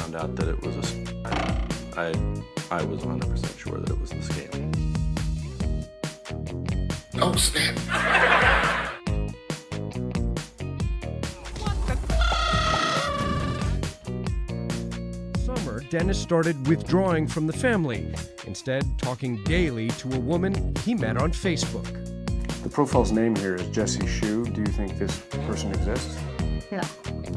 found out that it was I was 100% sure that it was the scam. Oh, snap. Summer, Dennis started withdrawing from the family, instead talking daily to a woman he met on Facebook. The profile's name here is Jesse Shu. Do you think this person exists? No.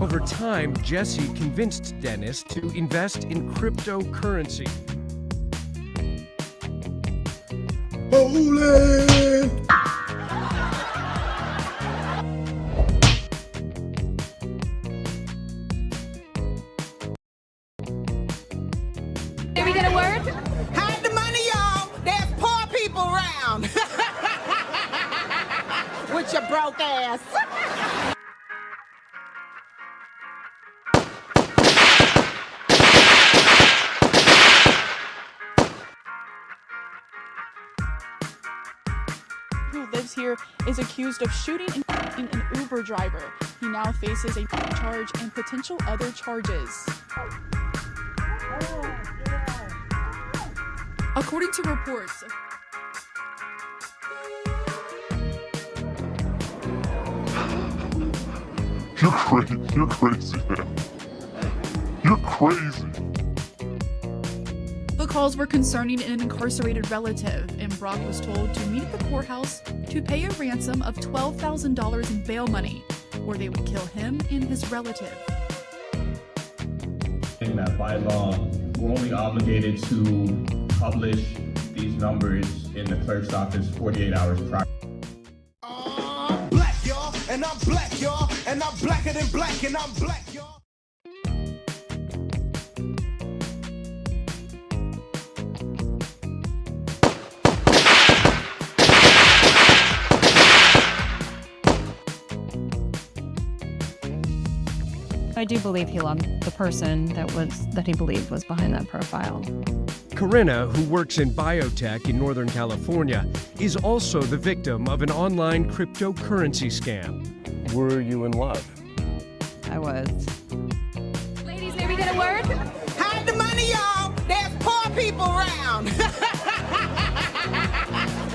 Over time, Jesse convinced Dennis to invest in cryptocurrency. Bowling! Did we get a word? Hide the money, y'all. There's poor people around. With your broke ass. Who lives here is accused of shooting and an Uber driver. He now faces a charge and potential other charges. According to reports, You're crazy, man. You're crazy. the calls were concerning an incarcerated relative, and Brock was told to meet at the courthouse to pay a ransom of $12,000 in bail money, or they would kill him and his relative. And that by law, we're only obligated to publish these numbers in the clerk's office 48 hours prior. Black, y'all, and I'm black, y'all, and I'm blacker than black, and I'm black, y'all. I do believe he loved the person that he believed was behind that profile. Corinna, who works in biotech in Northern California, is also the victim of an online cryptocurrency scam. Were you in love? I was. Ladies, may we get a word? Hide the money, y'all. There's poor people around.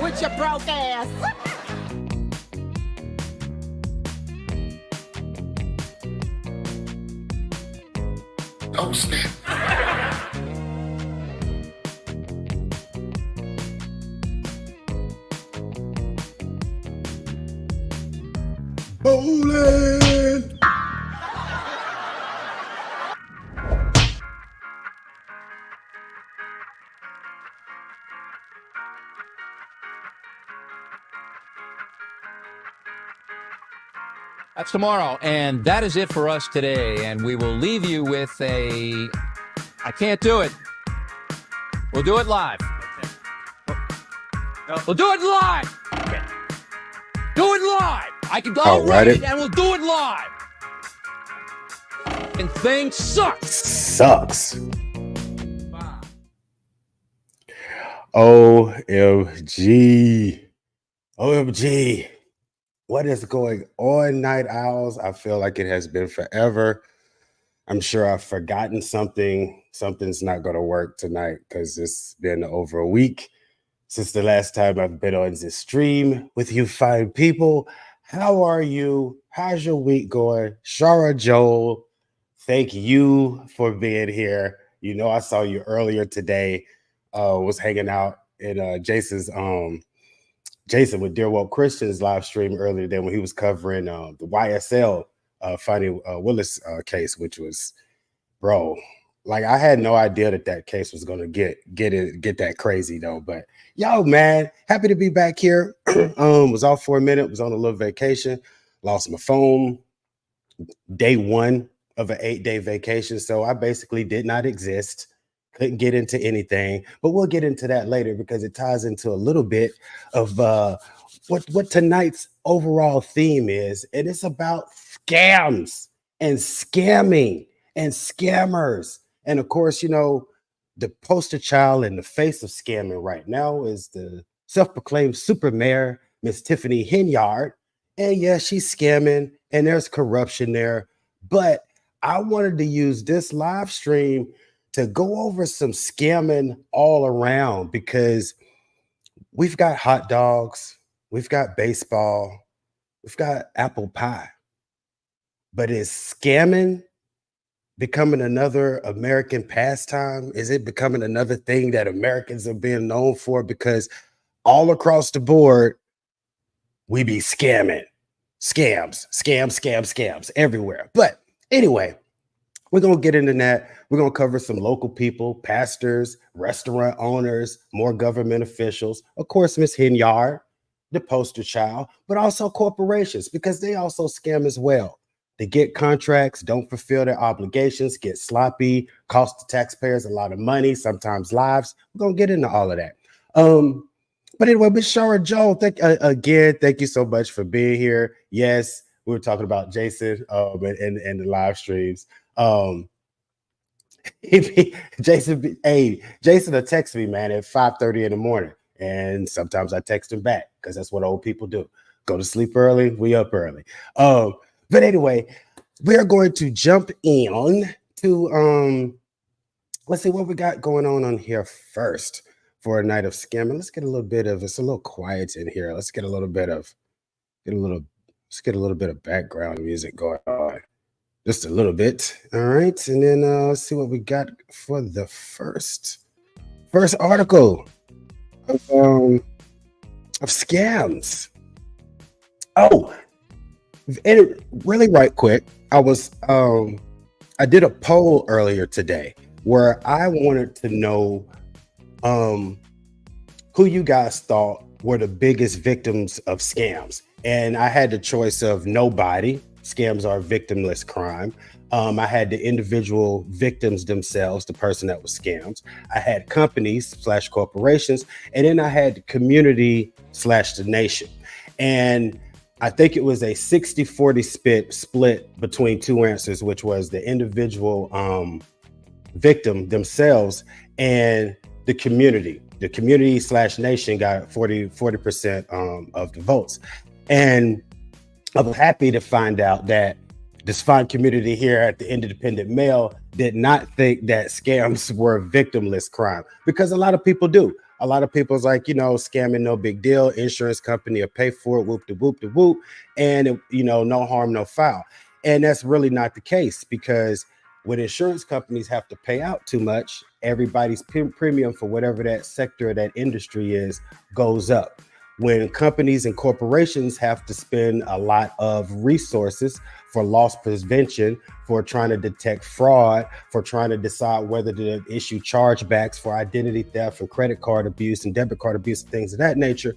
With your broke ass. Oh, snap. Bowling! That's tomorrow, and that is it for us today. And we will leave you with a... I can't do it. We'll do it live. We'll do it live. Do it live. I'll write it, and we'll do it live. And thing sucks. Sucks. OMG. OMG. What is going on, Night Owls? I feel like it has been forever. I'm sure I've forgotten something. Something's not going to work tonight because it's been over a week since the last time I've been on this stream with you fine people. How are you? How's your week going? Shara Joel, thank you for being here. You know, I saw you earlier today, was hanging out in Jason with Dear Woke Christians live stream earlier than when he was covering the YSL Fannie Willis case, which was, bro, like I had no idea that case was gonna get that crazy though. But yo, man, happy to be back here. Was off for a minute, was on a little vacation, lost my phone, day one of an 8-day vacation, so I basically did not exist. Couldn't get into anything, but we'll get into that later because it ties into a little bit of what tonight's overall theme is, and it's about scams and scamming and scammers. And of course, you know, the poster child in the face of scamming right now is the self-proclaimed super mayor, Miss Tiffany Henyard. And yeah, she's scamming and there's corruption there, but I wanted to use this live stream to go over some scamming all around, because we've got hot dogs, we've got baseball, we've got apple pie. But is scamming becoming another American pastime? Is it becoming another thing that Americans are being known for? Because all across the board, we be scamming. Scams everywhere. But anyway, we're going to get into that. We're going to cover some local people, pastors, restaurant owners, more government officials. Of course, Miss Henyard, the poster child, but also corporations, because they also scam as well. They get contracts, don't fulfill their obligations, get sloppy, cost the taxpayers a lot of money, sometimes lives. We're going to get into all of that. But anyway, Miss Shara Joe, thank you so much for being here. Yes, we were talking about Jason and the live streams. Jason will text me, man, at 5:30 in the morning. And sometimes I text him back, because that's what old people do. Go to sleep early, we up early. But anyway, we are going to jump in to let's see what we got going on here first for a night of scamming. Let's get a little bit of, it's a little quiet in here. Let's get a little bit of background music going on. Just a little bit. All right. And then let's see what we got for the first article of scams. Oh, and really right quick, I did a poll earlier today where I wanted to know who you guys thought were the biggest victims of scams. And I had the choice of nobody. Scams are a victimless crime. I had the individual victims themselves, the person that was scammed. I had companies/corporations, and then I had the community/the nation. And I think it was a 60-40 split between two answers, which was the individual victim themselves and the community. The community/nation got 40% of the votes. And I was happy to find out that this fine community here at the Independent Mail did not think that scams were a victimless crime, because a lot of people do. A lot of people's like, scamming, no big deal. Insurance company will pay for it, whoop-de-whoop-de-whoop. And, no harm, no foul. And that's really not the case, because when insurance companies have to pay out too much, everybody's premium for whatever that sector of that industry is goes up. When companies and corporations have to spend a lot of resources for loss prevention, for trying to detect fraud, for trying to decide whether to issue chargebacks for identity theft and credit card abuse and debit card abuse and things of that nature,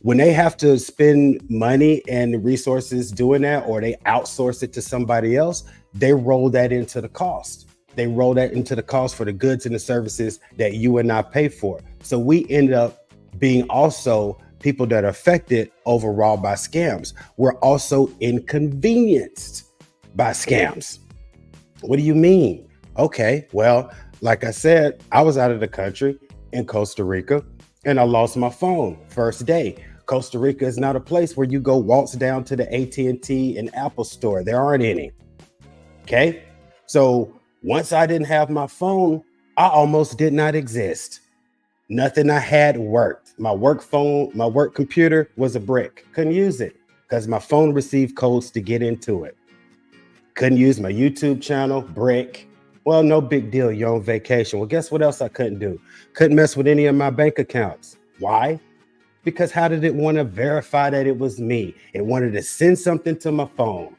when they have to spend money and resources doing that, or they outsource it to somebody else, they roll that into the cost. They roll that into the cost for the goods and the services that you and I pay for. So we end up being also people that are affected overall by scams. We're also inconvenienced by scams. What do you mean? Okay, well, like I said, I was out of the country in Costa Rica and I lost my phone first day. Costa Rica is not a place where you go waltz down to the AT&T and Apple store. There aren't any. Okay, so once I didn't have my phone, I almost did not exist. Nothing I had worked. My work phone, my work computer was a brick. Couldn't use it because my phone received codes to get into it. Couldn't use my YouTube channel, brick. Well, no big deal. You're on vacation. Well, guess what else I couldn't do? Couldn't mess with any of my bank accounts. Why? Because how did it want to verify that it was me? It wanted to send something to my phone.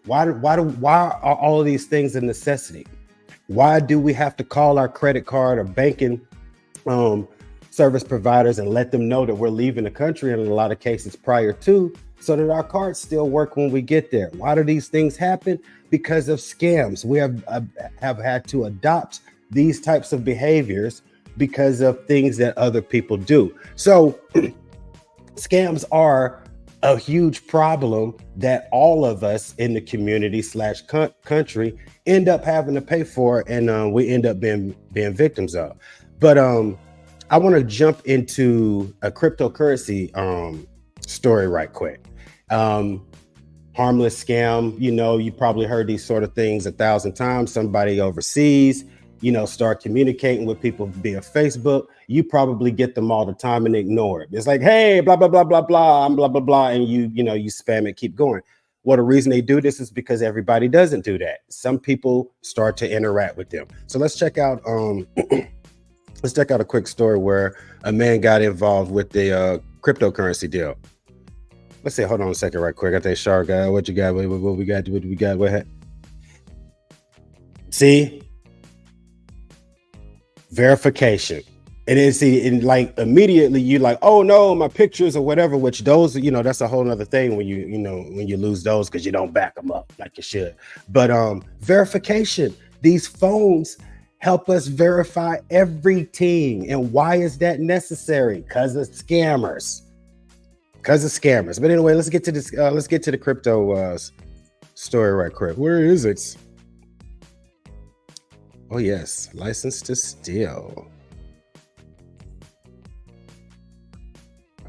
Why are all of these things a necessity? Why do we have to call our credit card or banking service providers and let them know that we're leaving the country, and in a lot of cases prior to, so that our cards still work when we get there? Why do these things happen? Because of scams. We have had to adopt these types of behaviors because of things that other people do. So scams are a huge problem that all of us in the community / country end up having to pay for, and we end up being victims of. But I want to jump into a cryptocurrency story right quick. harmless scam. You know, you probably heard these sort of things 1,000 times. Somebody overseas, you know, start communicating with people via Facebook. You probably get them all the time and ignore it. It's like, hey, blah, blah, blah, blah, blah, I'm blah, blah, blah. And you spam it, keep going. Well, the reason they do this is because everybody doesn't do that. Some people start to interact with them. So let's check out a quick story where a man got involved with the cryptocurrency deal. Let's see. Hold on a second, right quick. I think Shark got what you got. What we got? What we got? What ahead? See, verification. And then see, and like immediately you like, oh no, my pictures or whatever, which those, you know, that's a whole nother thing when you lose those because you don't back them up like you should. But verification, these phones help us verify everything. And why is that necessary? Because of scammers. But anyway, let's get to this. Let's get to the crypto story right quick. Where is it? Oh yes, license to steal.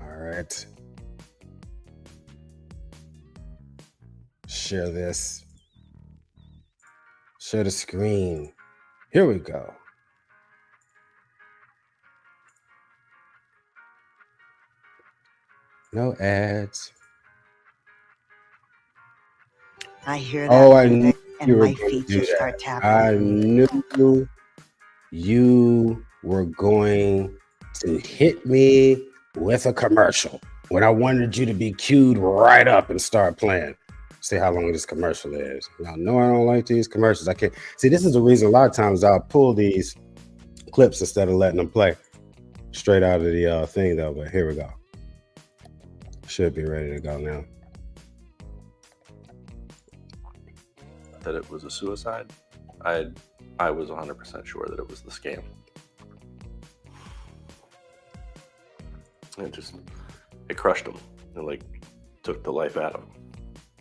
All right. Share this. Share the screen. Here we go. No ads. I hear that. Oh, I knew and you were my going to feet do just start that. tapping. I knew you were going to hit me with a commercial when I wanted you to be queued right up and start playing. See how long this commercial is. Now, no, I don't like these commercials. I can't see. This is the reason a lot of times I'll pull these clips instead of letting them play straight out of the thing, though. But here we go. Should be ready to go now. That it was a suicide. I was 100% sure that it was the scam. It crushed him. It like took the life out of him.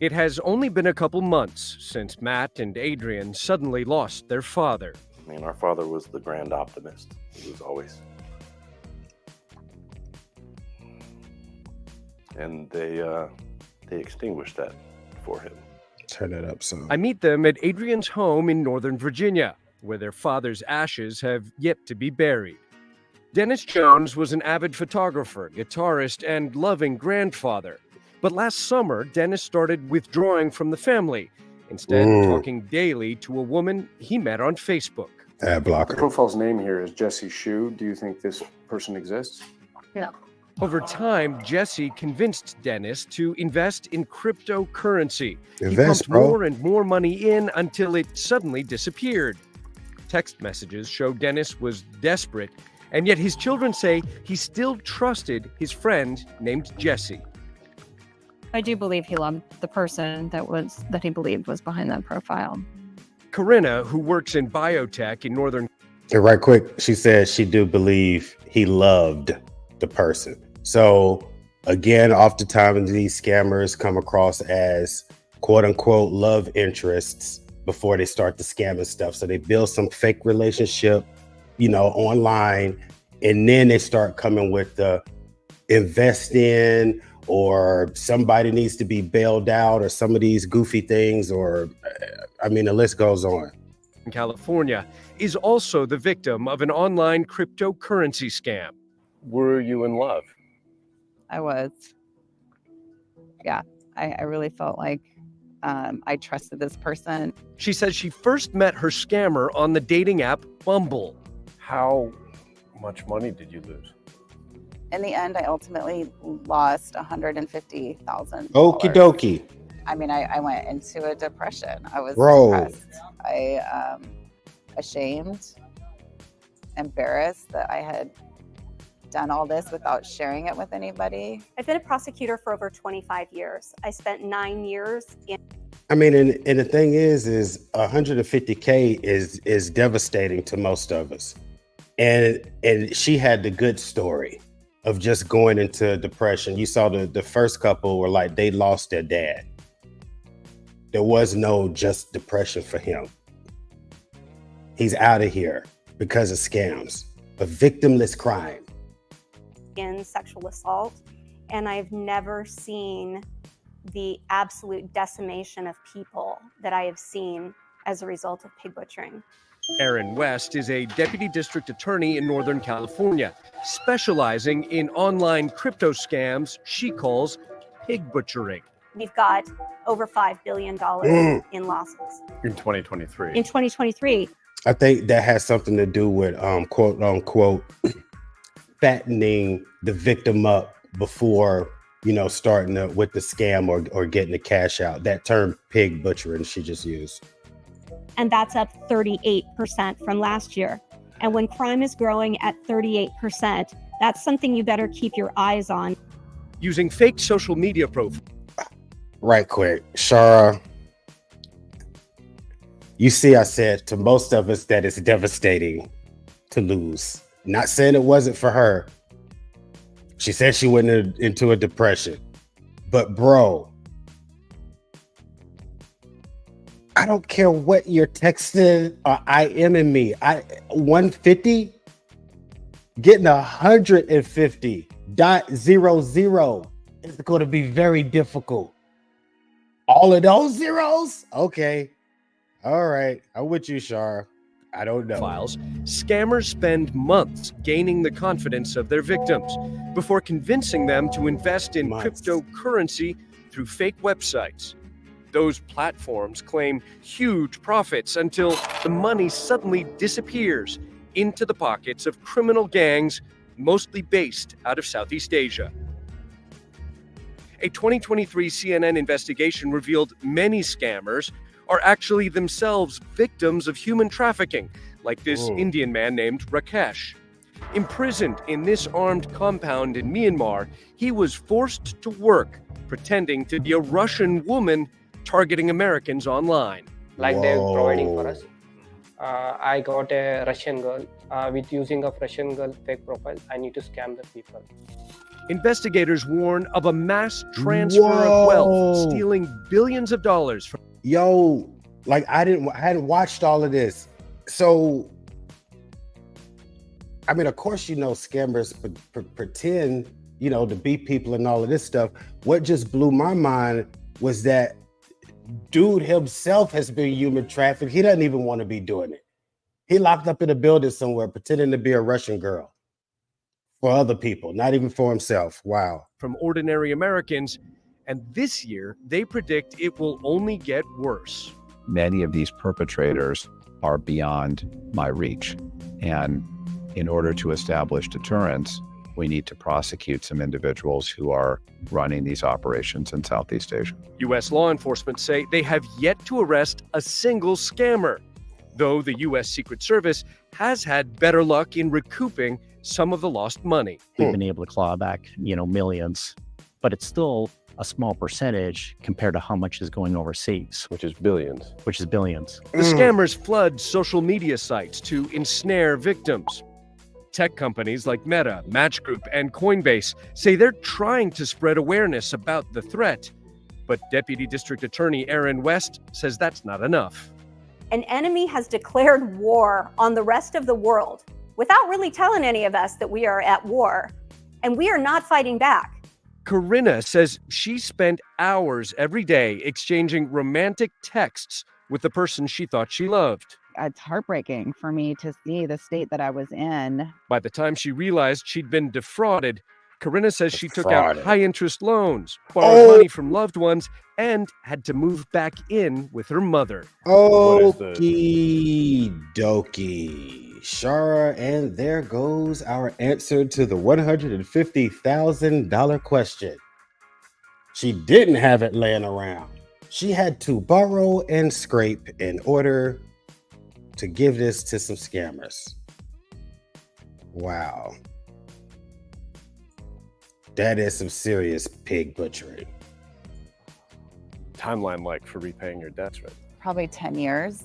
It has only been a couple months since Matt and Adrian suddenly lost their father. I mean, our father was the grand optimist. He was always. And they extinguished that for him. Turn it up some. I meet them at Adrian's home in Northern Virginia, where their father's ashes have yet to be buried. Dennis Jones was an avid photographer, guitarist, and loving grandfather. But last summer, Dennis started withdrawing from the family, instead talking daily to a woman he met on Facebook. Ad blocker. The profile's name here is Jesse Shu. Do you think this person exists? No. Over time, Jesse convinced Dennis to invest in cryptocurrency. He Invest, pumped bro. more and more money in until it suddenly disappeared. Text messages show Dennis was desperate, and yet his children say he still trusted his friend named Jesse. I do believe he loved the person that he believed was behind that profile. Corinna, who works in biotech in Northern. And right quick, she said she do believe he loved the person. So again, oftentimes these scammers come across as quote unquote love interests before they start the scamming stuff. So they build some fake relationship, online, and then they start coming with the invest in, or somebody needs to be bailed out, or some of these goofy things, or the list goes on. California is also the victim of an online cryptocurrency scam. Were you in love? I was. Yeah, I really felt like I trusted this person. She says she first met her scammer on the dating app Bumble. How much money did you lose? In the end, I ultimately lost $150,000. Okie dokie. I went into a depression. I was depressed. Ashamed, embarrassed that I had done all this without sharing it with anybody. I've been a prosecutor for over 25 years. I spent 9 years in. And the thing is 150K is devastating to most of us. And she had the good story of just going into depression. You saw the first couple were like, they lost their dad. There was no just depression for him. He's out of here because of scams, a victimless crime. In sexual assault, and I've never seen the absolute decimation of people that I have seen as a result of pig butchering. Erin West is a deputy district attorney in Northern California, specializing in online crypto scams she calls pig butchering. We've got over $5 billion in losses. In 2023. In 2023. I think that has something to do with quote unquote fattening the victim up before, you know, starting with the scam or getting the cash out. That term pig butchering she just used. And that's up 38% from last year. And when crime is growing at 38%, that's something you better keep your eyes on. Using fake social media profiles. Right quick, Shara. You see, I said to most of us that it's devastating to lose. Not saying it wasn't for her. She said she went into a depression. But bro, I don't care what you're texting or IMing me. 150, getting 150.00 is going to be very difficult. All of those zeros? Okay. All right. I'm with you, Shar. I don't know. Scammers spend months gaining the confidence of their victims before convincing them to invest in cryptocurrency through fake websites. Those platforms claim huge profits until the money suddenly disappears into the pockets of criminal gangs, mostly based out of Southeast Asia. A 2023 CNN investigation revealed many scammers are actually themselves victims of human trafficking, like this Indian man named Rakesh. Imprisoned in this armed compound in Myanmar, he was forced to work pretending to be a Russian woman targeting Americans online. Like they're providing for us. I got a Russian girl. With using a Russian girl fake profile, I need to scam the people. Investigators warn of a mass transfer of wealth, stealing billions of dollars from. Yo, like I hadn't watched all of this. So, I mean, of course, you know, scammers pretend, you know, to be people and all of this stuff. What just blew my mind was that dude himself has been human trafficked. He doesn't even want to be doing it. He locked up in a building somewhere pretending to be a Russian girl for other people, not even for himself. Wow. From ordinary Americans, and this year they predict it will only get worse. Many of these perpetrators are beyond my reach, and in order to establish deterrence, we need to prosecute some individuals who are running these operations in Southeast Asia. U.S. law enforcement say they have yet to arrest a single scammer, though the U.S. Secret Service has had better luck in recouping some of the lost money. We've been able to claw back, you know, millions, but it's still a small percentage compared to how much is going overseas. Which is billions. The scammers flood social media sites to ensnare victims. Tech companies like Meta, Match Group, and Coinbase say they're trying to spread awareness about the threat. But Deputy District Attorney Erin West says that's not enough. An enemy has declared war on the rest of the world without really telling any of us that we are at war, and we are not fighting back. Corinna says she spent hours every day exchanging romantic texts with the person she thought she loved. It's heartbreaking for me to see the state that I was in. By the time she realized she'd been defrauded, Corinna says she took out high-interest loans, borrowed money from loved ones, and had to move back in with her mother. Okie dokie. Shara, and there goes our answer to the $150,000 question. She didn't have it laying around. She had to borrow and scrape in order to give this to some scammers. Wow. That is some serious pig butchery. Timeline like for repaying your debts, right? Probably 10 years.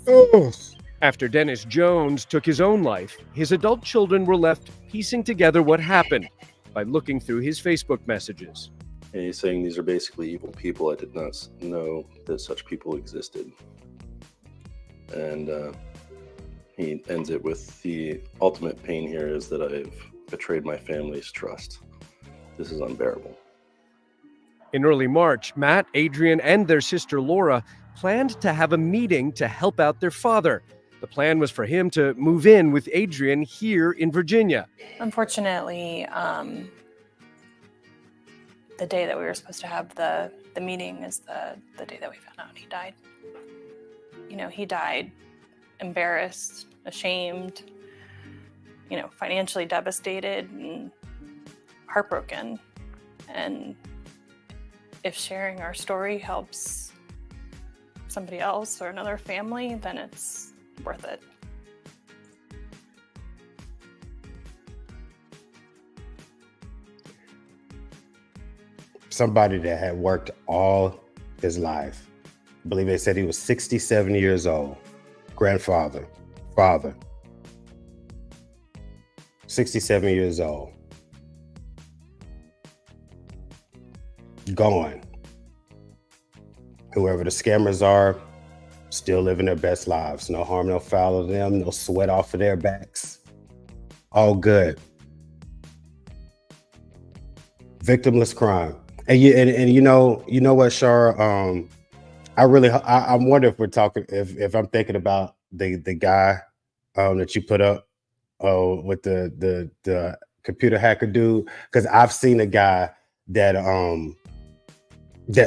After Dennis Jones took his own life, his adult children were left piecing together what happened by looking through his Facebook messages. And he's saying these are basically evil people. I did not know that such people existed. And he ends it with the ultimate pain here is that I've betrayed my family's trust. This is unbearable. In early March, Matt, Adrian, and their sister Laura planned to have a meeting to help out their father. The plan was for him to move in with Adrian here in Virginia. Unfortunately, the day that we were supposed to have the meeting is the day that we found out he died. You know, he died embarrassed, ashamed, you know, financially devastated and heartbroken. And if sharing our story helps somebody else or another family, then it's worth it. Somebody that had worked all his life. I believe they said he was 67 years old. Grandfather, father. 67 years old. Gone. Whoever the scammers are, still living their best lives. No harm, no foul to them, no sweat off of their backs. All good. Victimless crime. And you know what, Shar? I wonder if we're talking, if I'm thinking about the guy that you put up with the computer hacker dude, because I've seen a guy that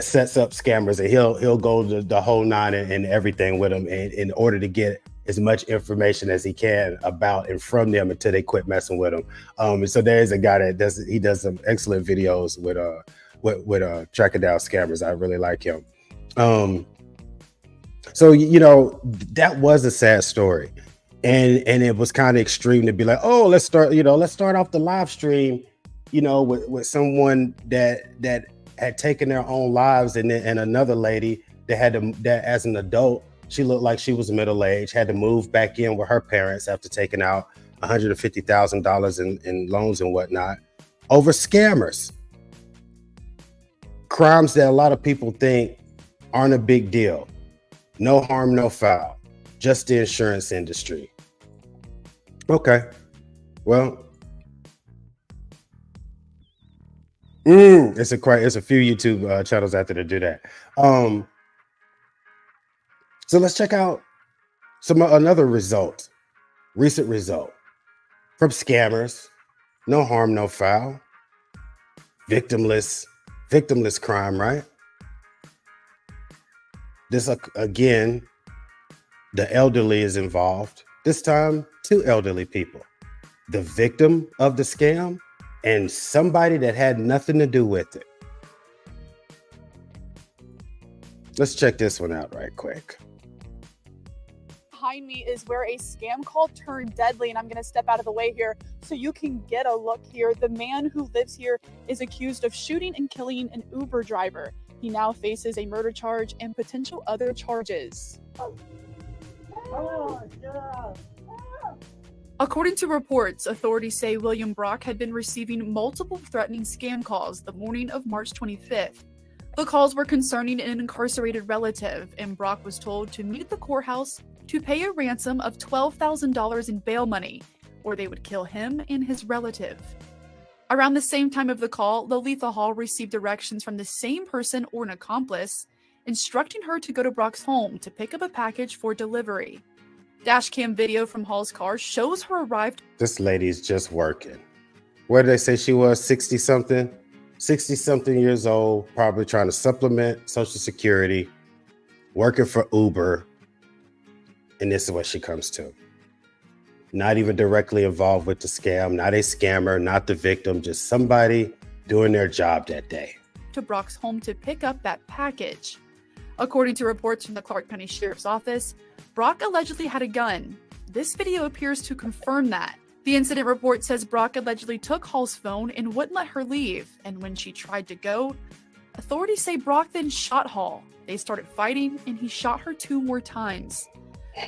sets up scammers, and he'll go the whole nine and everything with them in order to get as much information as he can about and from them until they quit messing with him. And so there is a guy that does some excellent videos with tracking down scammers. I really like him. So you know, that was a sad story, and it was kind of extreme to be like, oh, let's start off the live stream, you know, with someone that had taken their own lives, and another lady that as an adult, she looked like she was middle-aged, had to move back in with her parents after taking out $150,000 in loans and whatnot over scammers. Crimes that a lot of people think aren't a big deal. No harm, no foul. Just the insurance industry. Okay. Well, it's a few YouTube channels out there to do that. So let's check out another recent result from scammers. No harm, no foul. Victimless crime, right? This again, the elderly is involved. This time, two elderly people. The victim of the scam and somebody that had nothing to do with it. Let's check this one out right quick. Behind me is where a scam call turned deadly, and I'm going to step out of the way here so you can get a look here. The man who lives here is accused of shooting and killing an Uber driver. He now faces a murder charge and potential other charges. According to reports, authorities say William Brock had been receiving multiple threatening scam calls the morning of March 25th. The calls were concerning an incarcerated relative, and Brock was told to meet at the courthouse to pay a ransom of $12,000 in bail money, or they would kill him and his relative. Around the same time of the call, Lolitha Hall received directions from the same person or an accomplice, instructing her to go to Brock's home to pick up a package for delivery. Dashcam video from Hall's car shows her arrived. This lady's just working. What did they say she was? 60-something? 60-something years old, probably trying to supplement Social Security, working for Uber, and this is what she comes to. Not even directly involved with the scam, not a scammer, not the victim, just somebody doing their job that day. To Brock's home to pick up that package. According to reports from the Clark County Sheriff's Office, Brock allegedly had a gun. This video appears to confirm that. The incident report says Brock allegedly took Hall's phone and wouldn't let her leave, and when she tried to go, authorities say Brock then shot Hall. They started fighting, and he shot her 2 more times.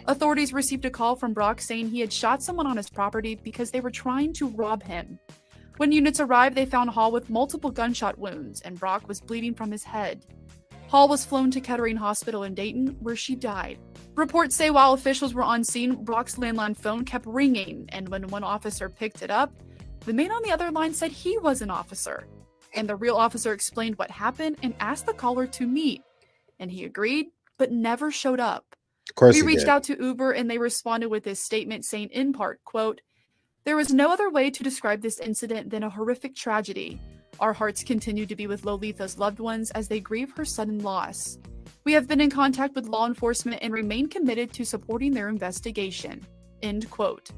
Authorities received a call from Brock saying he had shot someone on his property because they were trying to rob him. When units arrived, they found Hall with multiple gunshot wounds, and Brock was bleeding from his head. Hall was flown to Kettering Hospital in Dayton, where she died. Reports say while officials were on scene, Brock's landline phone kept ringing, and when one officer picked it up, the man on the other line said he was an officer. And the real officer explained what happened and asked the caller to meet. And he agreed, but never showed up. Of course We he reached did. out to Uber and they responded with this statement saying in part, quote, "There is no other way to describe this incident than a horrific tragedy. Our hearts continue to be with Lolitha's loved ones as they grieve her sudden loss. We have been in contact with law enforcement and remain committed to supporting their investigation." End quote.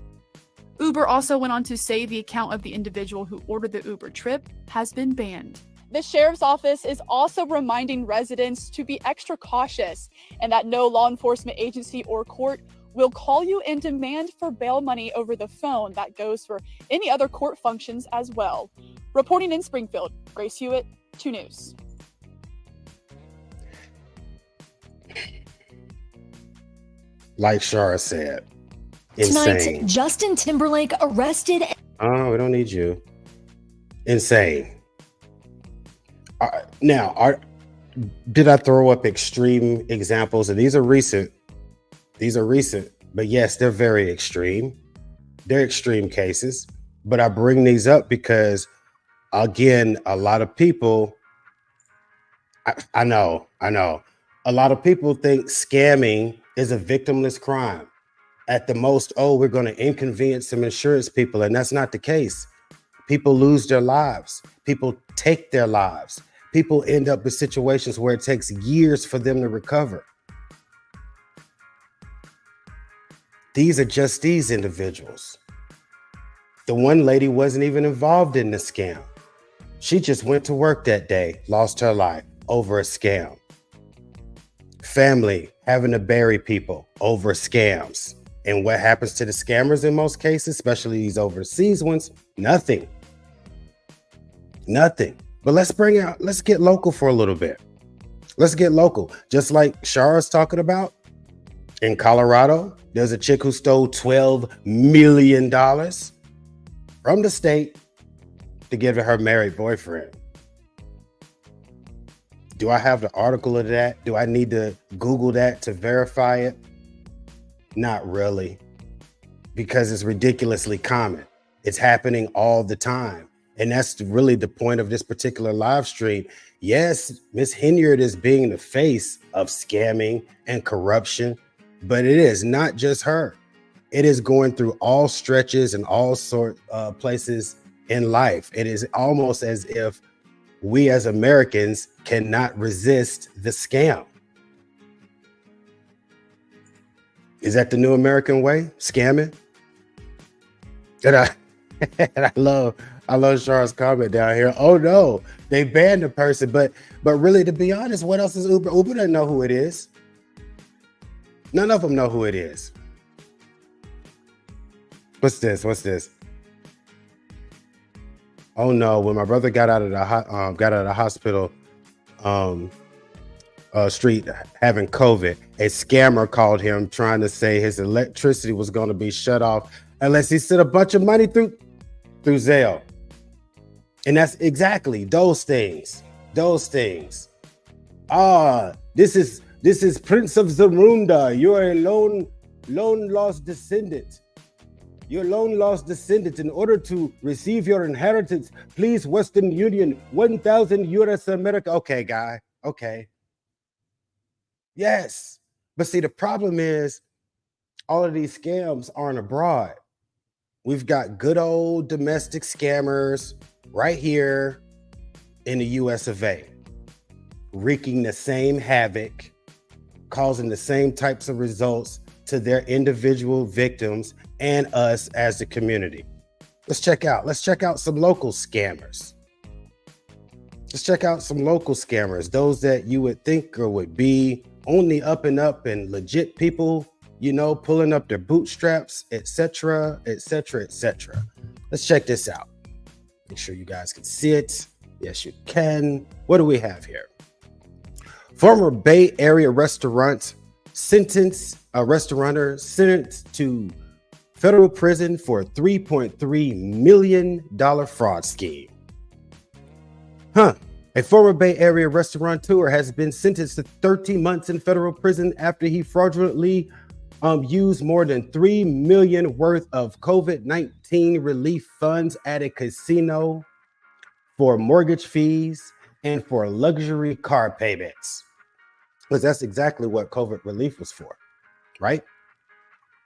Uber also went on to say the account of the individual who ordered the Uber trip has been banned. The sheriff's office is also reminding residents to be extra cautious and that no law enforcement agency or court will call you and demand for bail money over the phone. That goes for any other court functions as well. Reporting in Springfield, Grace Hewitt, 2 News. Like Shara said, insane. Tonight, Justin Timberlake arrested. Oh, we don't need you. Insane. Did I throw up extreme examples? And these are recent. But yes, they're very extreme. They're extreme cases. But I bring these up because, again, a lot of people, I know. A lot of people think scamming is a victimless crime. At the most, we're going to inconvenience some insurance people. And that's not the case. People lose their lives. People take their lives. People end up in situations where it takes years for them to recover. These are just these individuals. The one lady wasn't even involved in the scam. She just went to work that day, lost her life over a scam. Family having to bury people over scams. And what happens to the scammers in most cases, especially these overseas ones? Nothing. But let's get local for a little bit. Let's get local. Just like Shara's talking about, in Colorado, there's a chick who stole $12 million from the state to give to her married boyfriend. Do I have the article of that? Do I need to Google that to verify it? Not really, because it's ridiculously common. It's happening all the time. And that's really the point of this particular live stream. Yes, Miss Henyard is being the face of scamming and corruption, but it is not just her. It is going through all stretches and all sorts of places in life. It is almost as if we as Americans cannot resist the scam. Is that the new American way? Scamming? And I love Charles' comment down here. Oh no, they banned the person, but really, to be honest, what else is Uber? Uber doesn't know who it is. None of them know who it is. What's this? Oh no, when my brother got out of the hospital street having COVID, a scammer called him trying to say his electricity was going to be shut off unless he sent a bunch of money through Zelle. And that's exactly those things. This is Prince of Zamunda. You are a lone lost descendant. Your lone lost descendant. In order to receive your inheritance, please Western Union 1,000 US America. Okay, guy. Okay. Yes. But see, the problem is all of these scams aren't abroad. We've got good old domestic scammers right here in the US of A, wreaking the same havoc, causing the same types of results to their individual victims and us as the community. Let's check out some local scammers. Those that you would think or would be only up and legit people, you know, pulling up their bootstraps, etc. Let's check this out. Make sure you guys can see it. Yes, you can. What do we have here? Former Bay Area restaurateur sentenced to federal prison for a $3.3 million fraud scheme. A former Bay Area restaurateur has been sentenced to 13 months in federal prison after he fraudulently used more than $3 million worth of COVID-19 relief funds at a casino for mortgage fees and for luxury car payments. Because that's exactly what COVID relief was for, right?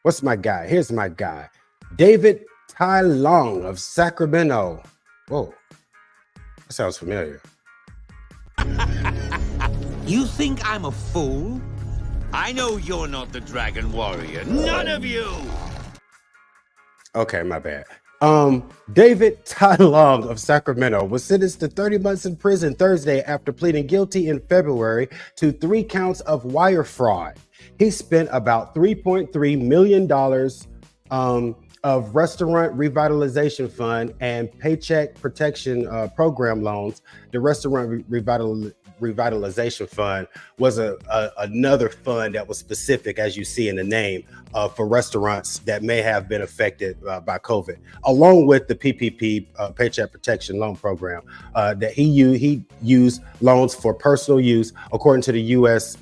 What's my guy? Here's my guy. David Tai Long of Sacramento. Whoa, that sounds familiar. You think I'm a fool? I know you're not the Dragon Warrior. None of you! Okay, my bad. David Tai Long of Sacramento was sentenced to 30 months in prison Thursday after pleading guilty in February to 3 counts of wire fraud. He spent about $3.3 million of Restaurant Revitalization Fund and Paycheck Protection Program loans. The Restaurant Revitalization Fund was another fund that was specific, as you see in the name, for restaurants that may have been affected by COVID, along with the PPP Paycheck Protection Loan Program that he used loans for personal use, according to the U.S.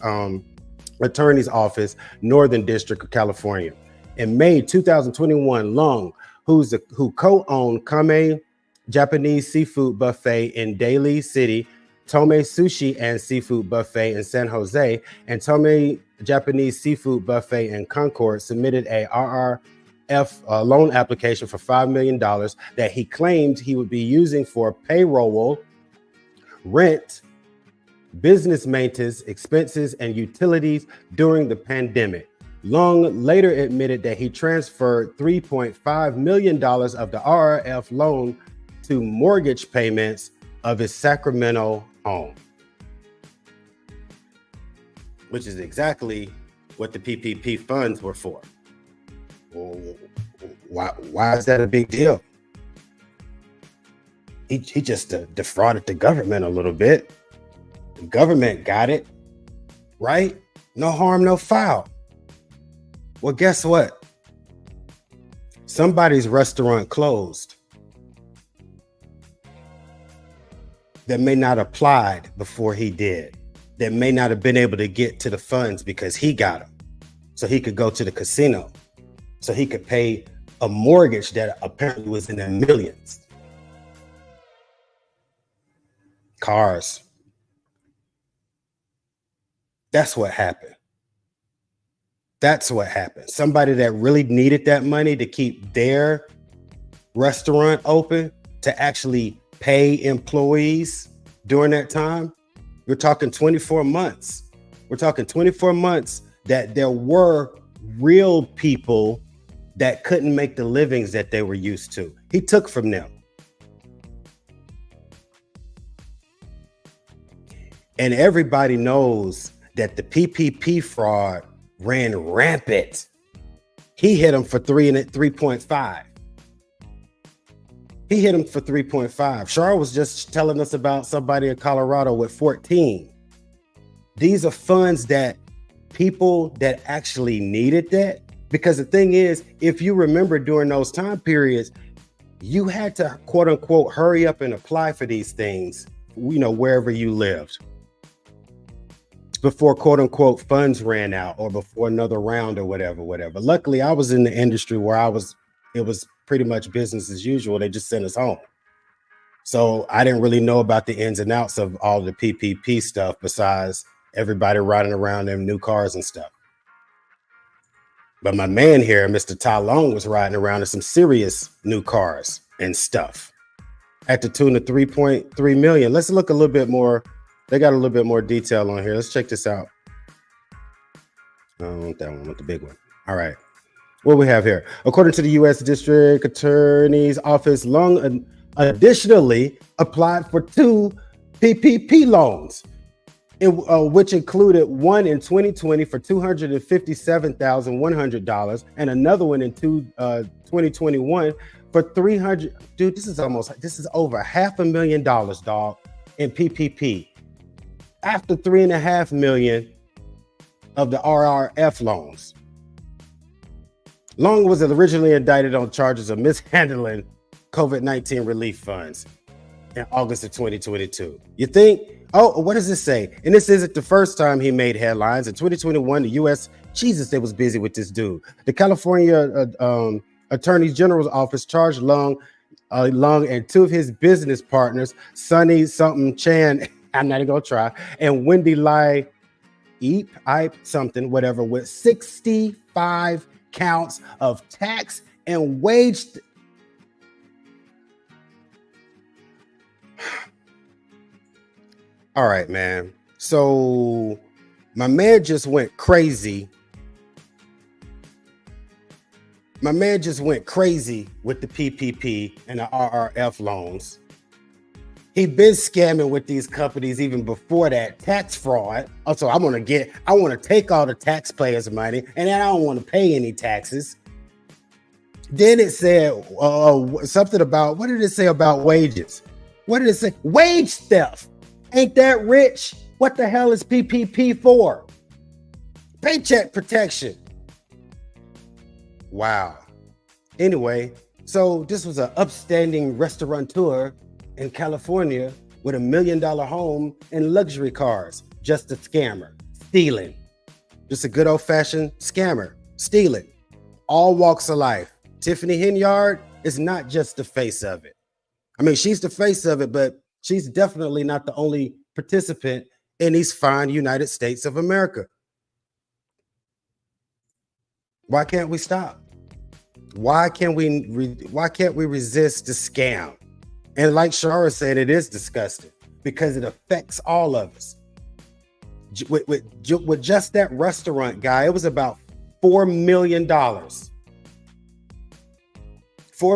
Attorney's Office, Northern District of California. In May 2021, Long, who co-owned Kame Japanese Seafood Buffet in Daly City, Tome Sushi and Seafood Buffet in San Jose, and Tome Japanese Seafood Buffet in Concord, submitted a RRF loan application for $5 million that he claimed he would be using for payroll, rent, business maintenance, expenses, and utilities during the pandemic. Long later admitted that he transferred $3.5 million of the RRF loan to mortgage payments of his Sacramento home, which is exactly what the PPP funds were for. Why is that a big deal? He just defrauded the government a little bit. The government got it, right? No harm, no foul. Well, guess what? Somebody's restaurant closed that may not have applied before he did, that may not have been able to get to the funds because he got them, so he could go to the casino, so he could pay a mortgage that apparently was in the millions. Cars. That's what happened. That's what happened. Somebody that really needed that money to keep their restaurant open, to actually pay employees during that time. We're talking 24 months. We're talking 24 months that there were real people that couldn't make the livings that they were used to. He took from them. And everybody knows that the PPP fraud ran rampant. He hit him for 3.5. He hit him for 3.5. Char was just telling us about somebody in Colorado with 14. These are funds that people that actually needed that. Because the thing is, if you remember during those time periods, you had to quote unquote hurry up and apply for these things, wherever you lived, before quote unquote funds ran out or before another round or whatever. Luckily, I was in the industry where it was pretty much business as usual. They just sent us home. So I didn't really know about the ins and outs of all the PPP stuff besides everybody riding around in new cars and stuff. But my man here, Mr. Tai Long, was riding around in some serious new cars and stuff at the tune of 3.3 million. Let's look a little bit more. They got a little bit more detail on here. Let's check this out. I don't want that one. I want the big one. All right. What we have here. According to the U.S. District Attorney's Office, Long additionally applied for 2 PPP loans, which included one in 2020 for $257,100 and another one in 2021 for $300. Dude, this is over $500,000, dog, in PPP. After $3.5 million of the RRF loans. Long was originally indicted on charges of mishandling COVID-19 relief funds in August of 2022. You think, what does this say? And this isn't the first time he made headlines. In 2021, the U.S., Jesus, they was busy with this dude. The California Attorney General's office charged Long along, and two of his business partners, Sonny something Chan, I'm not even gonna try, and Wendy Lai Ipe something, whatever, with 65 counts of tax and wage. All right, man. So my man just went crazy. My man just went crazy with the PPP and the RRF loans. He'd been scamming with these companies even before that, tax fraud. Also, I want to take all the taxpayers' money, and then I don't want to pay any taxes. Then it said something about, what did it say about wages? What did it say? Wage theft. Ain't that rich? What the hell is PPP for? Paycheck protection. Wow. Anyway, so this was an upstanding restaurateur in California with $1 million home and luxury cars. Just a scammer, stealing. Just a good old-fashioned scammer, stealing. All walks of life. Tiffany Henyard is not just the face of it. I mean, she's the face of it, but she's definitely not the only participant in these fine United States of America. Why can't we stop? Why can't we resist the scam? And like Shara said, it is disgusting because it affects all of us. With just that restaurant guy, it was about $4 million. $4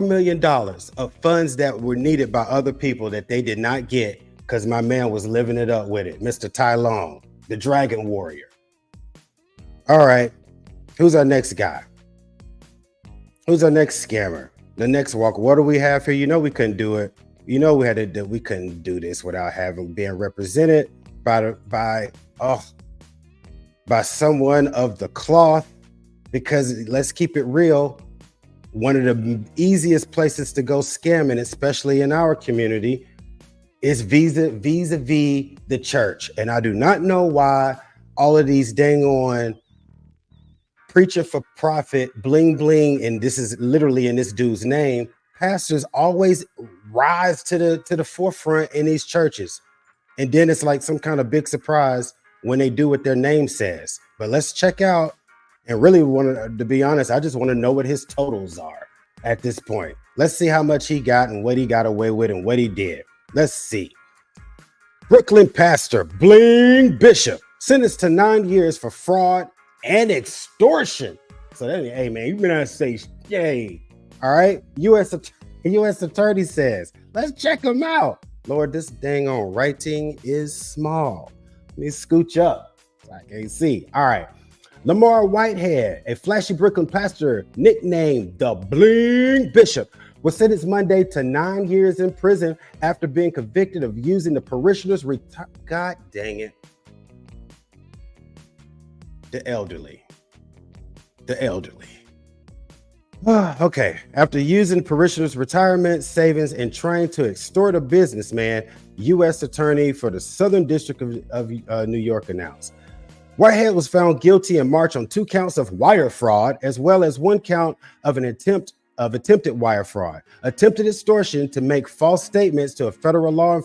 million of funds that were needed by other people that they did not get because my man was living it up with it. Mr. Tai Long, the Dragon Warrior. All right, who's our next guy? Who's our next scammer? The next walker. What do we have here? You know we couldn't do it. You know we couldn't do this without being represented by someone of the cloth. Because let's keep it real, one of the easiest places to go scamming, especially in our community, is vis-a-vis the church. And I do not know why all of these dang on preacher for profit, bling bling, and this is literally in this dude's name, pastors always rise to the forefront in these churches. And then it's like some kind of big surprise when they do what their name says. But let's check out, and really to be honest, I just want to know what his totals are at this point. Let's see how much he got and what he got away with and what he did. Let's see. Brooklyn pastor Bling Bishop sentenced to 9 years for fraud and extortion. So that, hey man, you better not say yay. All right. U.S. attorney says, let's check him out. Lord, this dang on writing is small. Let me scooch up so I can't see. All right. Lamar Whitehead, a flashy Brooklyn pastor nicknamed the Bling Bishop, was sentenced Monday to 9 years in prison after being convicted of using the parishioners' God dang it. The elderly. Okay. After using parishioners' retirement savings and trying to extort a businessman, U.S. attorney for the Southern District of New York announced. Whitehead was found guilty in March on 2 counts of wire fraud, as well as 1 count of attempted wire fraud, attempted extortion to make false statements to a federal law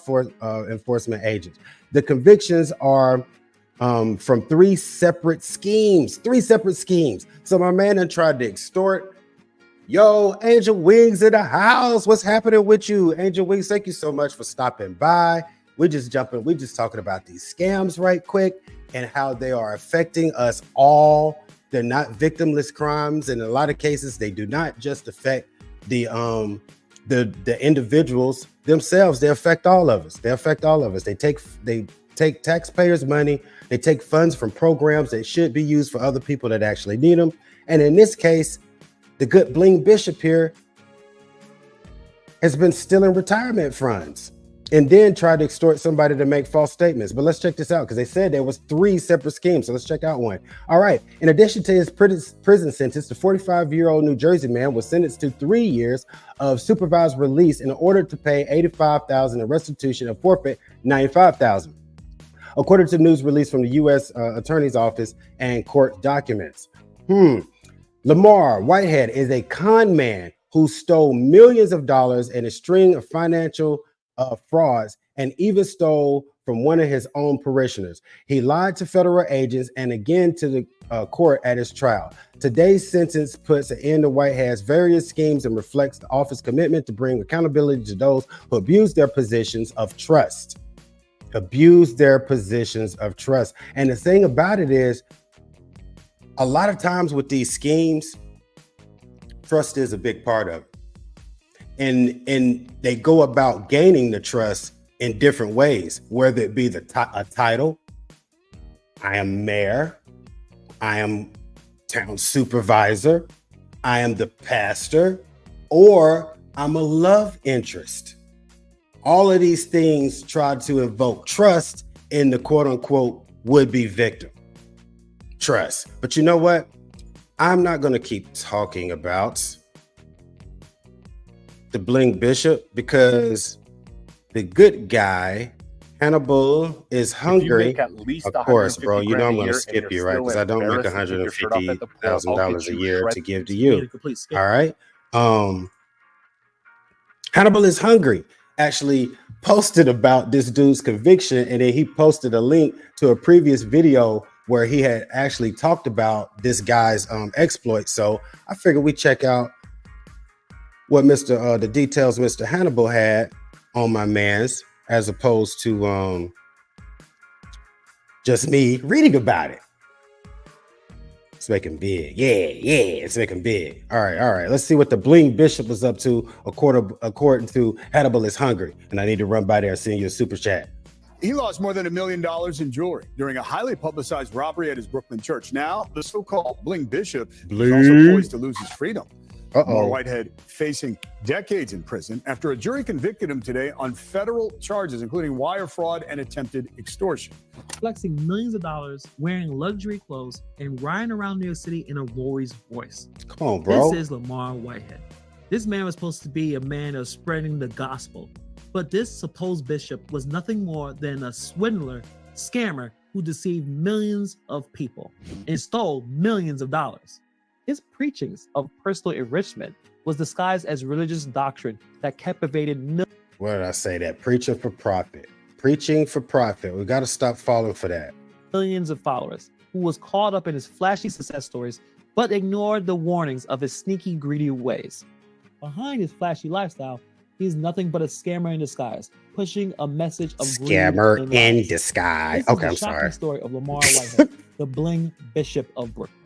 enforcement agent. The convictions are from 3 separate schemes. So my man done tried to extort. Yo, Angel Wings in the house. What's happening with you? Angel Wings, thank you so much for stopping by. We're just talking about these scams right quick and how they are affecting us all. They're not victimless crimes. In a lot of cases, they do not just affect the individuals themselves. They affect all of us. They take taxpayers' money. They take funds from programs that should be used for other people that actually need them. And in this case, the good Bling Bishop here has been stealing retirement funds and then tried to extort somebody to make false statements. But let's check this out because they said there was 3 separate schemes. So let's check out one. All right. In addition to his prison sentence, the 45-year-old New Jersey man was sentenced to 3 years of supervised release in order to pay $85,000 in restitution and forfeit $95,000. According to news release from the U.S. Attorney's Office and court documents. Lamar Whitehead is a con man who stole millions of dollars in a string of financial frauds and even stole from one of his own parishioners. He lied to federal agents and again to the court at his trial. Today's sentence puts an end to Whitehead's various schemes and reflects the office's commitment to bring accountability to those who abuse their positions of trust. Abuse their positions of trust. And the thing about it is, a lot of times with these schemes, trust is a big part of it. And they go about gaining the trust in different ways, whether it be a title. I am mayor. I am town supervisor. I am the pastor, or I'm a love interest. All of these things try to invoke trust in the quote unquote would-be victim. Trust. But you know what? I'm not going to keep talking about the Bling Bishop because the good guy, Hannibal, is hungry. Of course, bro. You know I'm going to skip you, right? Because I don't make $150,000 a year to give to you. All right. Hannibal is hungry. Actually posted about this dude's conviction, and then he posted a link to a previous video where he had actually talked about this guy's exploits. So I figured we check out what the details Mr. Hannibal had on my man's, as opposed to just me reading about it. Let's make him big. Yeah, let's make him big. All right. Let's see what the Bling Bishop is up to according to Hannibal is hungry. And I need to run by there and send you a super chat. He lost more than $1 million in jewelry during a highly publicized robbery at his Brooklyn church. Now, the so-called Bling Bishop is also poised to lose his freedom. Lamar Whitehead facing decades in prison after a jury convicted him today on federal charges, including wire fraud and attempted extortion. Flexing millions of dollars, wearing luxury clothes, and riding around New York City in a Rolls Royce. Come on, bro. This is Lamar Whitehead. This man was supposed to be a man of spreading the gospel. But this supposed bishop was nothing more than a swindler, scammer who deceived millions of people and stole millions of dollars. His preachings of personal enrichment was disguised as religious doctrine that captivated millions. What did I say? That preaching for profit. Preaching for profit. We got to stop falling for that. Millions of followers who was caught up in his flashy success stories, but ignored the warnings of his sneaky, greedy ways. Behind his flashy lifestyle, he's nothing but a scammer in disguise, pushing a message of scammer in disguise. Okay, I'm sorry. The story of Lamar Whitehead, the Bling Bishop of Brooklyn.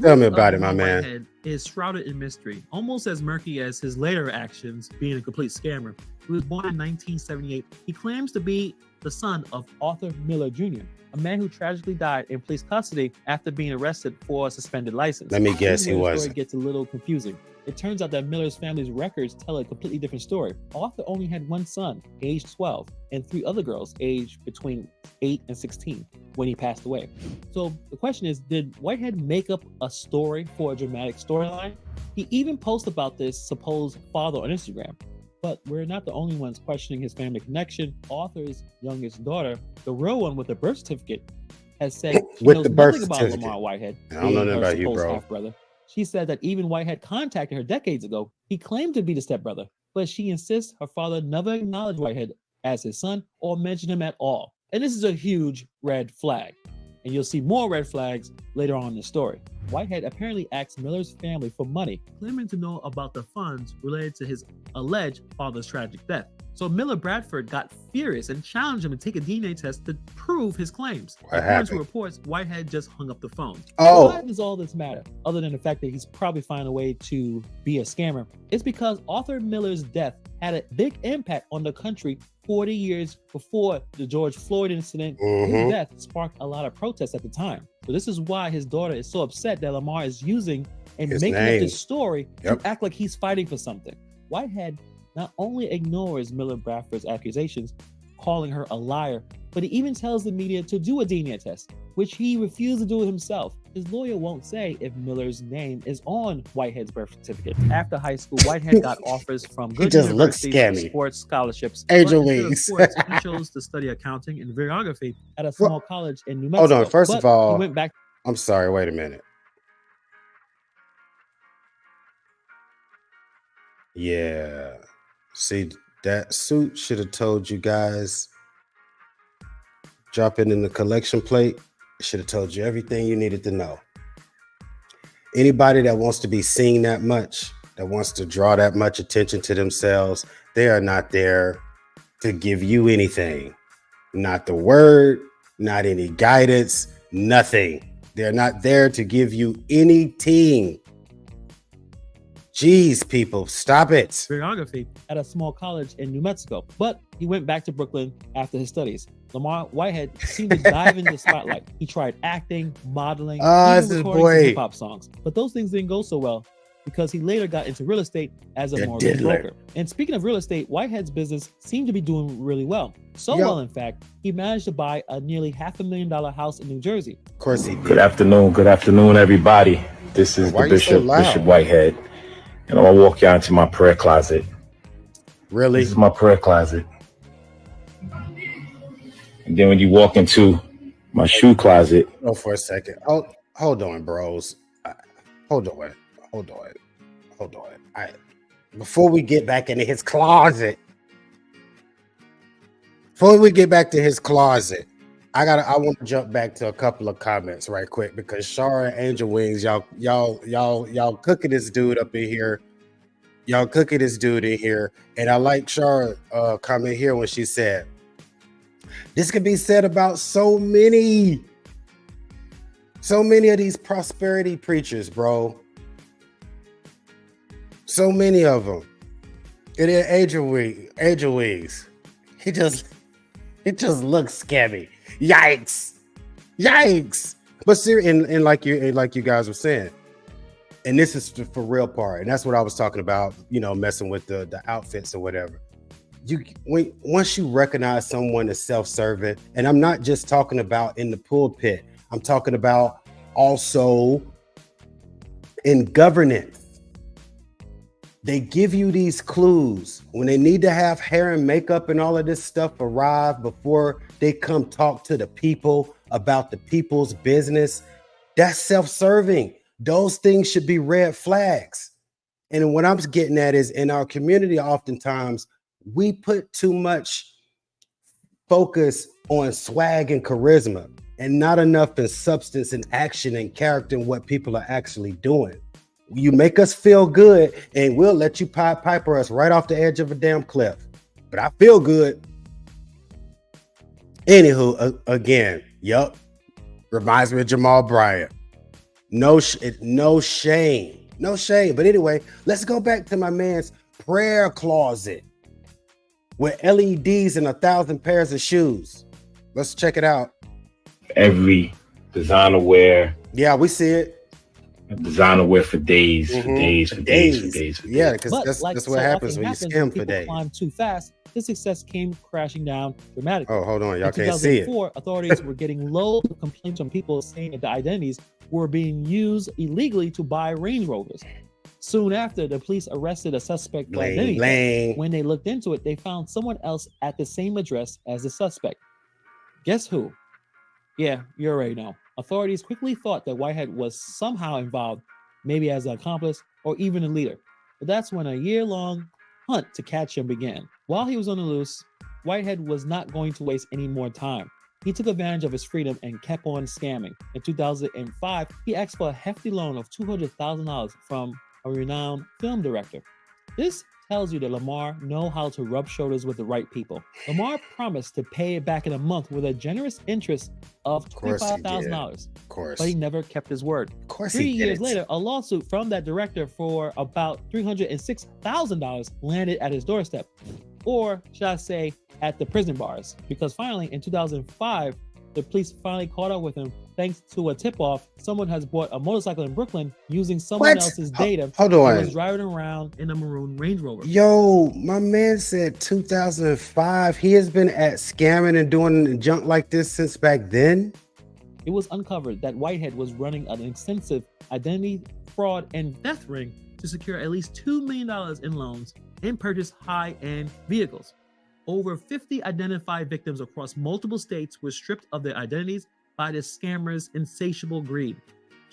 Tell me about it, my man. Whitehead is shrouded in mystery, almost as murky as his later actions, being a complete scammer. He was born in 1978. He claims to be the son of Arthur Miller Jr., a man who tragically died in police custody after being arrested for a suspended license. Let me guess, he was. The story gets a little confusing. It turns out that Miller's family's records tell a completely different story. Arthur only had one son, aged 12, and 3 other girls, aged between 8 and 16, when he passed away. So the question is, did Whitehead make up a story for a dramatic storyline? He even posted about this supposed father on Instagram. But we're not the only ones questioning his family connection. Arthur's youngest daughter, the real one with the birth certificate, has said she knows nothing about Lamar Whitehead. I don't know nothing about you, bro. Half-brother. She said that even Whitehead contacted her decades ago. He claimed to be the stepbrother, but she insists her father never acknowledged Whitehead as his son or mentioned him at all. And this is a huge red flag. And you'll see more red flags later on in the story. Whitehead apparently asked Miller's family for money, claiming to know about the funds related to his alleged father's tragic death. So Miller Bradford got furious and challenged him to take a DNA test to prove his claims. According to reports, Whitehead just hung up the phone. Oh. Why does all this matter? Other than the fact that he's probably finding a way to be a scammer, it's because Arthur Miller's death had a big impact on the country 40 years before the George Floyd incident. His death sparked a lot of protests at the time. So this is why his daughter is so upset that Lamar is using and making up this story to act like he's fighting for something. Whitehead not only ignores Miller Bradford's accusations, calling her a liar, but he even tells the media to do a DNA test, which he refused to do himself. His lawyer won't say if Miller's name is on Whitehead's birth certificate. After high school, Whitehead got offers from good universities for sports scholarships. Angel Wings. He chose to study accounting and videography at a small college in New Mexico. Hold on, first of all, he went back. I'm sorry, wait a minute. Yeah. See, that suit should have told you guys. Drop it in the collection plate. Should have told you everything you needed to know. Anybody that wants to be seen that much, that wants to draw that much attention to themselves, they are not there to give you anything. Not the word, not any guidance, nothing. They're not there to give you anything. Jeez, people, stop it. Choreography at a small college in New Mexico, but he went back to Brooklyn after his studies. Lamar Whitehead seemed to dive into the spotlight. He tried acting, modeling, even recording some hip-hop songs. But those things didn't go so well because he later got into real estate as a mortgage broker. And speaking of real estate, Whitehead's business seemed to be doing really well. So well, in fact, he managed to buy a nearly $500,000 house in New Jersey. Of course he did. Good afternoon, everybody. This is the Bishop Whitehead. And I'm gonna walk y'all into my prayer closet. Really? This is my prayer closet. And then when you walk into my shoe closet. Oh, for a second. Hold on, bros. Hold on. Before we get back into his closet. I want to jump back to a couple of comments right quick because Shara and Angel Wings, y'all cooking this dude up in here. Y'all cooking this dude in here. And I like Shara comment here when she said, this can be said about so many of these prosperity preachers, bro. So many of them. And then Angel Wings. It just looks scammy. Yikes. But seriously, and like you guys were saying, and this is for real part, and that's what I was talking about, messing with the outfits or whatever. Once you recognize someone as self-serving, and I'm not just talking about in the pulpit, I'm talking about also in governance. They give you these clues when they need to have hair and makeup and all of this stuff arrive before they come talk to the people about the people's business. That's self-serving. Those things should be red flags. And what I'm getting at is in our community, oftentimes we put too much focus on swag and charisma and not enough in substance and action and character and what people are actually doing. You make us feel good and we'll let you piper us right off the edge of a damn cliff. But I feel good. Anywho, again, reminds me of Jamal Bryant. No shame. But anyway, let's go back to my man's prayer closet with LEDs and 1,000 pairs of shoes. Let's check it out. Every designer wear. Yeah, we see it. Designer wear for days. Yeah, because that's what happens when you skim for days. Climb too fast, his success came crashing down dramatically. Oh, hold on, y'all In can't see it. 2004, authorities were getting loads of complaints from people saying that the identities were being used illegally to buy Range Rovers. Soon after, the police arrested a suspect for identity. When they looked into it, they found someone else at the same address as the suspect. Guess who? Yeah, you already know. Authorities quickly thought that Whitehead was somehow involved, maybe as an accomplice or even a leader. But that's when a year-long hunt to catch him began. While he was on the loose, Whitehead was not going to waste any more time. He took advantage of his freedom and kept on scamming. In 2005, he asked for a hefty loan of $200,000 from a renowned film director. This tells you that Lamar knows how to rub shoulders with the right people. Lamar promised to pay it back in a month with a generous interest of $25,000. Of course. But he never kept his word. Of course 3 he years didn't. later, a lawsuit from that director for about $306,000 landed at his doorstep. Or should I say, at the prison bars. Because finally, in 2005, the police finally caught up with him. Thanks to a tip-off, someone has bought a motorcycle in Brooklyn using someone else's data. Hold on. He was driving around in a maroon Range Rover. Yo, my man said 2005. He has been at scamming and doing junk like this since back then. It was uncovered that Whitehead was running an extensive identity fraud and theft ring to secure at least $2 million in loans and purchase high-end vehicles. Over 50 identified victims across multiple states were stripped of their identities by the scammer's insatiable greed.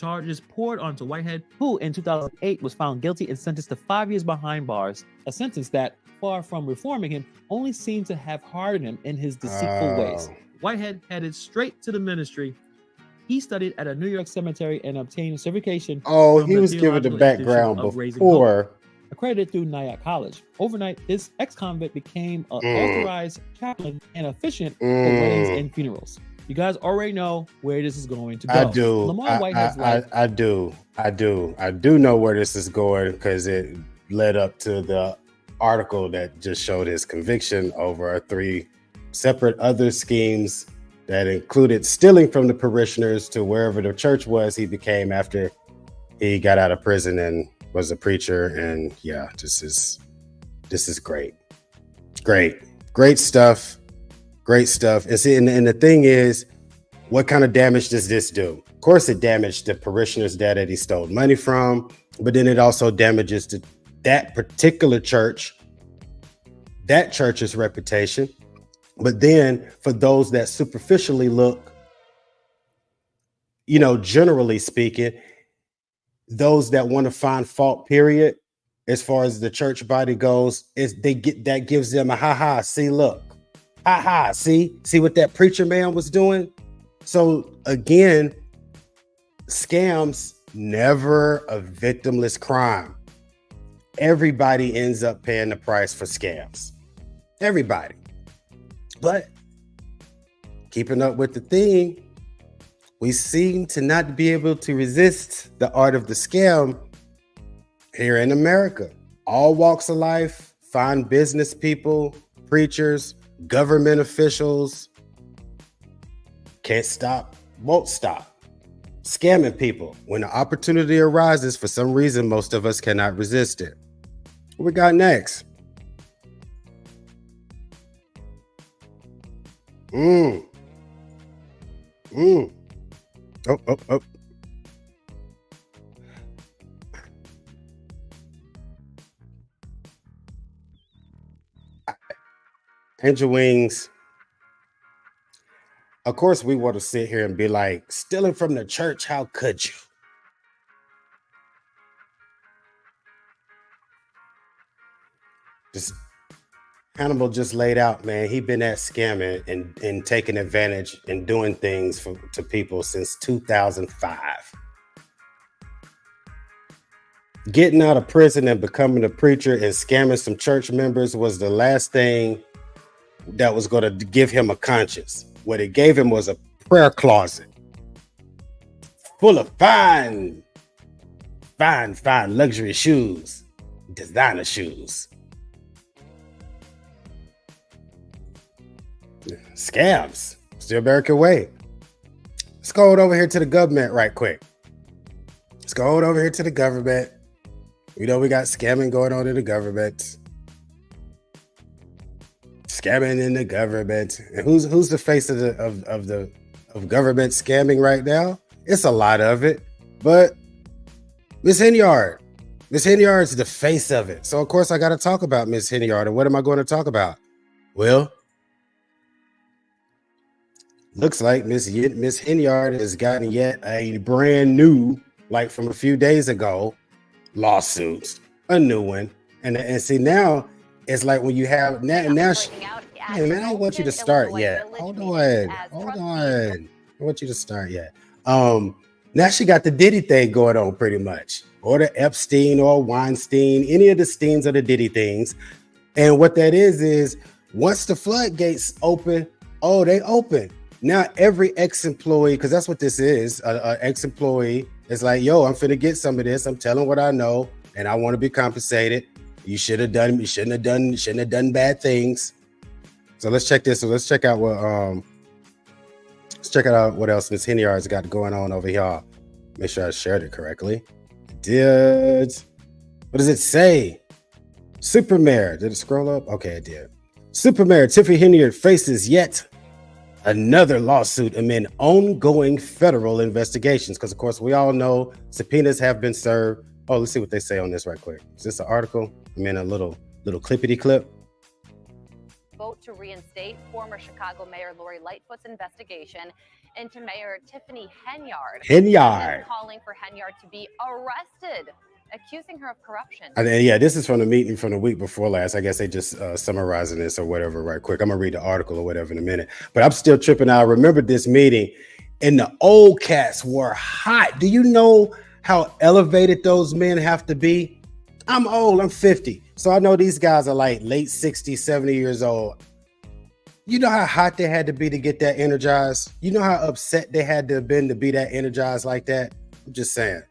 charges poured onto Whitehead, who in 2008 was found guilty and sentenced to 5 years behind bars, a sentence that, far from reforming him, only seemed to have hardened him in his deceitful ways. Whitehead headed straight to the ministry. He studied at a New York cemetery and obtained certification. Oh, from he the was given the Theological background Institution of Raising before. Hope, accredited through Nyack College. Overnight, this ex-convict became an authorized chaplain and officiant for weddings and funerals. You guys already know where this is going to go. I do. Lamar Whitehead's life. I do know where this is going because it led up to the article that just showed his conviction over 3 separate other schemes that included stealing from the parishioners to wherever the church was he became after he got out of prison and was a preacher. And yeah, this is great stuff. Great stuff. And see, and the thing is, what kind of damage does this do? Of course, it damaged the parishioners that he stole money from, but then it also damages that particular church, that church's reputation. But then for those that superficially look, generally speaking, those that want to find fault, period, as far as the church body goes, that gives them a ha-ha, see, look. See what that preacher man was doing? So again, scams never a victimless crime. Everybody ends up paying the price for scams. Everybody. But keeping up with the theme, we seem to not be able to resist the art of the scam here in America. All walks of life, fine business people, preachers, government officials can't stop, won't stop scamming people. When the opportunity arises, for some reason, most of us cannot resist it. What we got next? Oh. Angel Wings. Of course, we want to sit here and be like, stealing from the church, how could you? Just Hannibal just laid out, man. He been at scamming and taking advantage and doing things to people since 2005. Getting out of prison and becoming a preacher and scamming some church members was the last thing that was going to give him a conscience. What it gave him was a prayer closet full of fine luxury shoes, designer shoes. Scams. It's the American way. Let's go over here to the government right quick. Let's go over here to the government. We know we got scamming going on in the government. Scamming in the government. And who's the face of government scamming right now? It's a lot of it. But Miss Henyard. Miss Henyard's the face of it. So of course I got to talk about Miss Henyard. And what am I going to talk about? Well, looks like Miss Henyard has gotten yet a brand new, like from a few days ago, lawsuits, a new one. And see, now it's like when you have now she, hey man, I don't want you to start yet. Hold on. I want you to start yet. Now she got the Diddy thing going on pretty much, or the Epstein or Weinstein, any of the Steens or the Diddy things. And what that is once the floodgates open, they open. Now every ex-employee, because that's what this is, an ex-employee is like, yo, I'm finna get some of this. I'm telling what I know, and I want to be compensated. You shouldn't have done bad things. So let's check this. So let's check out what else Miss Henyard's got going on over here. Make sure I shared it correctly. What does it say? Super Mayor. Did it scroll up? Okay, it did. Super Mayor Tiffany Henyard faces yet another lawsuit amid ongoing federal investigations. Because of course we all know subpoenas have been served. Oh, let's see what they say on this right quick. Is this an article? I mean, a little clippity clip. Vote to reinstate former Chicago Mayor Lori Lightfoot's investigation into Mayor Tiffany Henyard. Henyard. Is calling for Henyard to be arrested, accusing her of corruption. Yeah, this is from the meeting from the week before last. I guess they just summarizing this or whatever right quick. I'm gonna read the article or whatever in a minute. But I'm still tripping out. I remember this meeting, and the old cats were hot. Do you know how elevated those men have to be? I'm old. I'm 50. So I know these guys are like late 60s, 70 years old. You know how hot they had to be to get that energized? You know how upset they had to have been to be that energized like that? I'm just saying.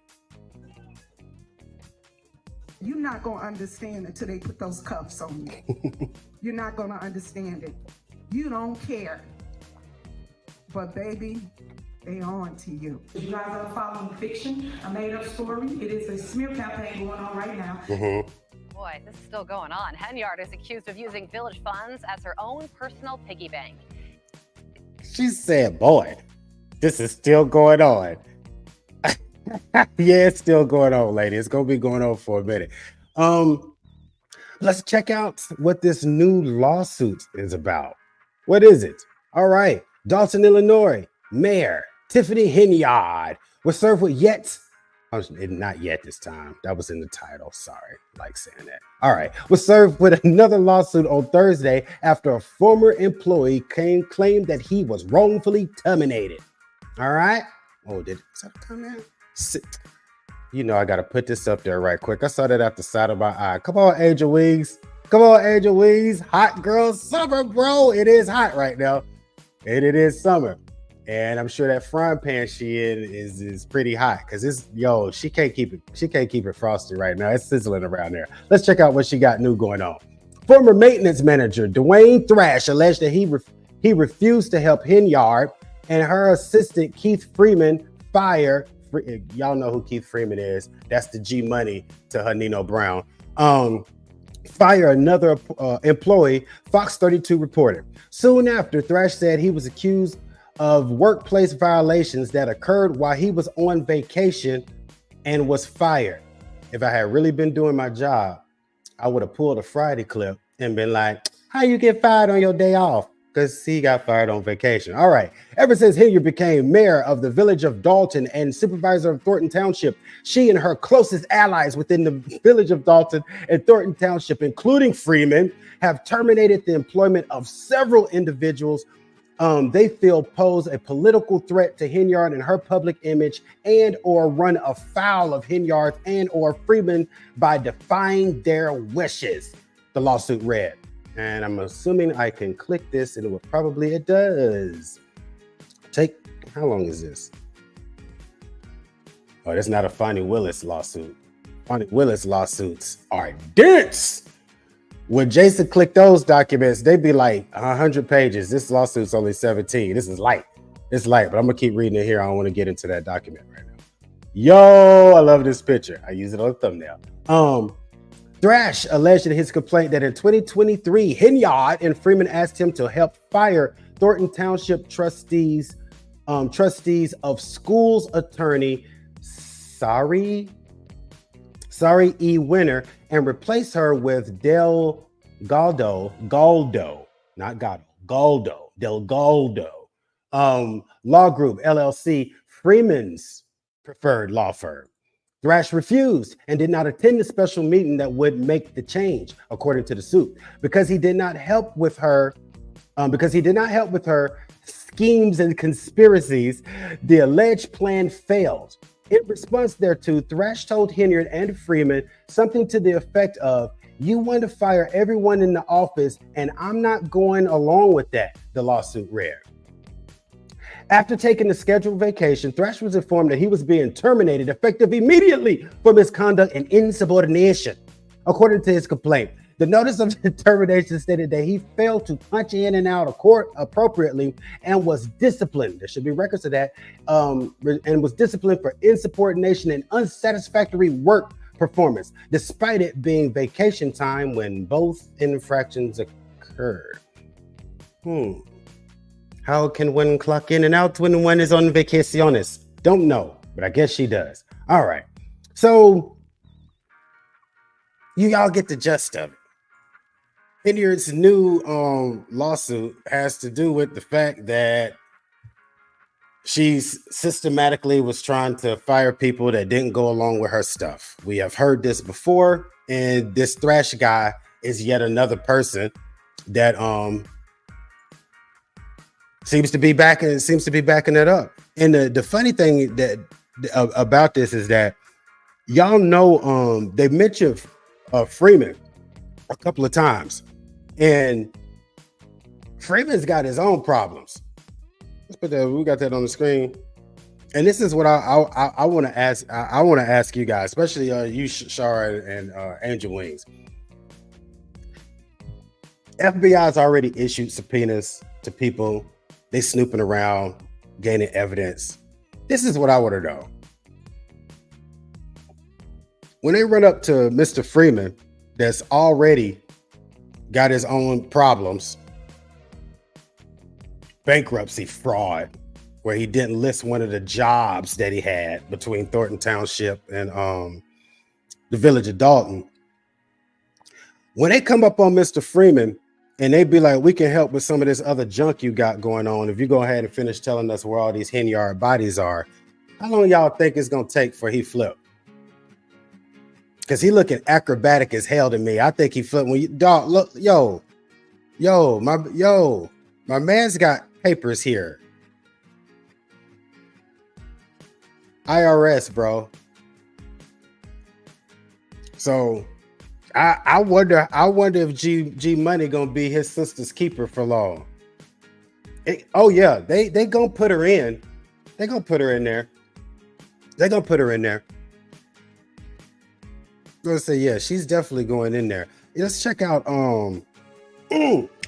You're not going to understand until they put those cuffs on you. You're not going to understand it. You don't care. But baby, they on to you. You guys are following fiction, a made-up story. It is a smear campaign going on right now. Boy, this is still going on. Henyard is accused of using village funds as her own personal piggy bank. She said, boy, this is still going on. Yeah, it's still going on, lady. It's going to be going on for a minute. Let's check out what this new lawsuit is about. What is it? All right. Dalton, Illinois, Mayor Tiffany Henyard was served with not yet this time. That was in the title. Sorry, like saying that. All right. Was served with another lawsuit on Thursday after a former employee claimed that he was wrongfully terminated. All right. Oh, is that come out? You know, I got to put this up there right quick. I saw that at the side of my eye. Come on, Angel Wings. Come on, Angel Wings. Hot girl summer, bro. It is hot right now. And it is summer. And I'm sure that frying pan she in is pretty hot because she can't keep it frosty right now. It's sizzling around there. Let's check out what she got new going on. Former maintenance manager Dwayne Thrash alleged that he refused to help Henyard and her assistant Keith Freeman fire. Y'all know who Keith Freeman is. That's the G Money to her Nino Brown. Fire another employee, Fox 32 reported. Soon after, Thrash said he was accused of workplace violations that occurred while he was on vacation and was fired. If I had really been doing my job, I would have pulled a Friday clip and been like, how you get fired on your day off? Because he got fired on vacation. All right. Ever since Henyard became mayor of the village of Dalton and supervisor of Thornton Township, she and her closest allies within the village of Dalton and Thornton Township, including Freeman, have terminated the employment of several individuals they feel pose a political threat to Henyard and her public image and or run afoul of Henyard and or Freeman by defying their wishes, the lawsuit read. And I'm assuming I can click this and it does. How long is this? Oh, that's not a Fonnie Willis lawsuit. Fonnie Willis lawsuits are dense. When Jason clicked those documents, they'd be like 100 pages. This lawsuit's only 17. This is light. It's light, but I'm gonna keep reading it here. I don't want to get into that document right now. Yo, I love this picture. I use it on the thumbnail. Thrash alleged in his complaint that in 2023, Henyard and Freeman asked him to help fire Thornton Township trustees of schools attorney Sari E. Winner and replace her with Del Galdo, Law Group, LLC, Freeman's preferred law firm. Thrash refused and did not attend the special meeting that would make the change, according to the suit, because he did not help with her schemes and conspiracies. The alleged plan failed. In response thereto, Thrash told Henyard and Freeman something to the effect of, "You want to fire everyone in the office, and I'm not going along with that," the lawsuit read. After taking the scheduled vacation, Thrash was informed that he was being terminated effective immediately for misconduct and insubordination. According to his complaint, the notice of termination stated that he failed to punch in and out of court appropriately and was disciplined. There should be records of that, and was disciplined for insubordination and unsatisfactory work performance, despite it being vacation time when both infractions occurred. How can one clock in and out when one is on vacaciones? Don't know, but I guess she does. All right. So y'all get the gist of it. Henyard's new lawsuit has to do with the fact that she's systematically was trying to fire people that didn't go along with her stuff. We have heard this before, and this Thrash guy is yet another person that seems to be backing it up. And the funny thing that about this is that y'all know they mentioned Freeman a couple of times, and Freeman's got his own problems. Let's put that. We got that on the screen, and this is what I want to ask. I want to ask you guys, especially you, Shara and Angel Wings. FBI's already issued subpoenas to people. They snooping around, gaining evidence. This is what I want to know. When they run up to Mr. Freeman, that's already got his own problems. Bankruptcy fraud, where he didn't list one of the jobs that he had between Thornton Township and the village of Dalton. When they come up on Mr. Freeman and they be like, we can help with some of this other junk you got going on, if you go ahead and finish telling us where all these Henyard bodies are, how long y'all think it's gonna take for he flip? Because he looking acrobatic as hell to me. I think he flipped when you dog look, my man's got papers here. IRS, bro. So I wonder if G Money gonna be his sister's keeper for long. Oh yeah, they gonna put her in. They gonna put her in there. They gonna put her in there. I'm gonna say yeah, she's definitely going in there. Let's check out I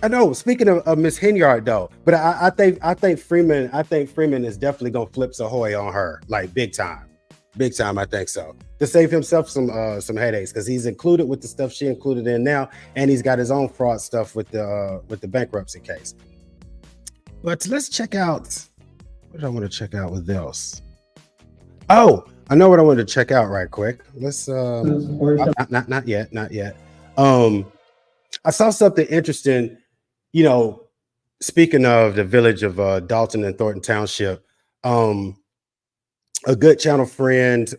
know. Speaking of Miss Henyard though, but I think Freeman is definitely gonna flip Sahoy on her like big time. I think so, to save himself some headaches, because he's included with the stuff she included in now, and he's got his own fraud stuff with the bankruptcy case. But let's check out what did I want to check out with this. Oh, I know what I wanted to check out right quick. Let's not yet. I saw something interesting. You know, speaking of the village of Dalton and Thornton Township, a good channel friend,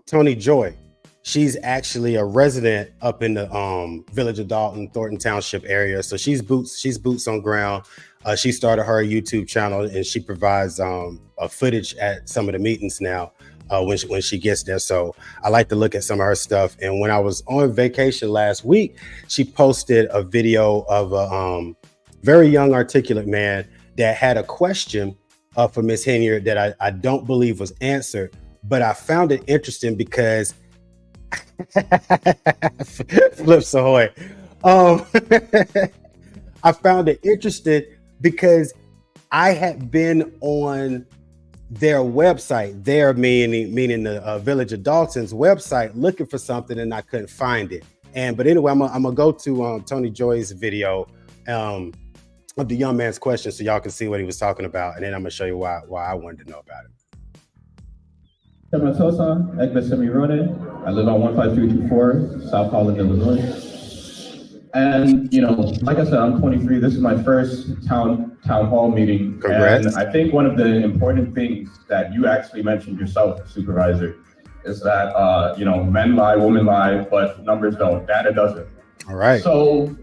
Tony Joy, she's actually a resident up in the village of Dalton, Thornton Township area. So she's boots on ground. She started her YouTube channel, and she provides footage at some of the meetings now when she gets there. So I like to look at some of her stuff. And when I was on vacation last week, she posted a video of a very young, articulate man that had a question for Miss Henyard that I don't believe was answered, but I found it interesting because Flips Ahoy. I found it interesting because I had been on their website, there meaning the Village of Dalton's website, looking for something, and I couldn't find it. But anyway, I'm gonna go to Tony Joy's video of the young man's question, so y'all can see what he was talking about, and then I'm gonna show you why I wanted to know about it. I live on 15324 South Holland, Illinois. And you know, like I said, I'm 23. This is my first town hall meeting. Congrats. And I think one of the important things that you actually mentioned yourself, Supervisor, is that you know, men lie, women lie, but numbers don't. Data doesn't. All right. So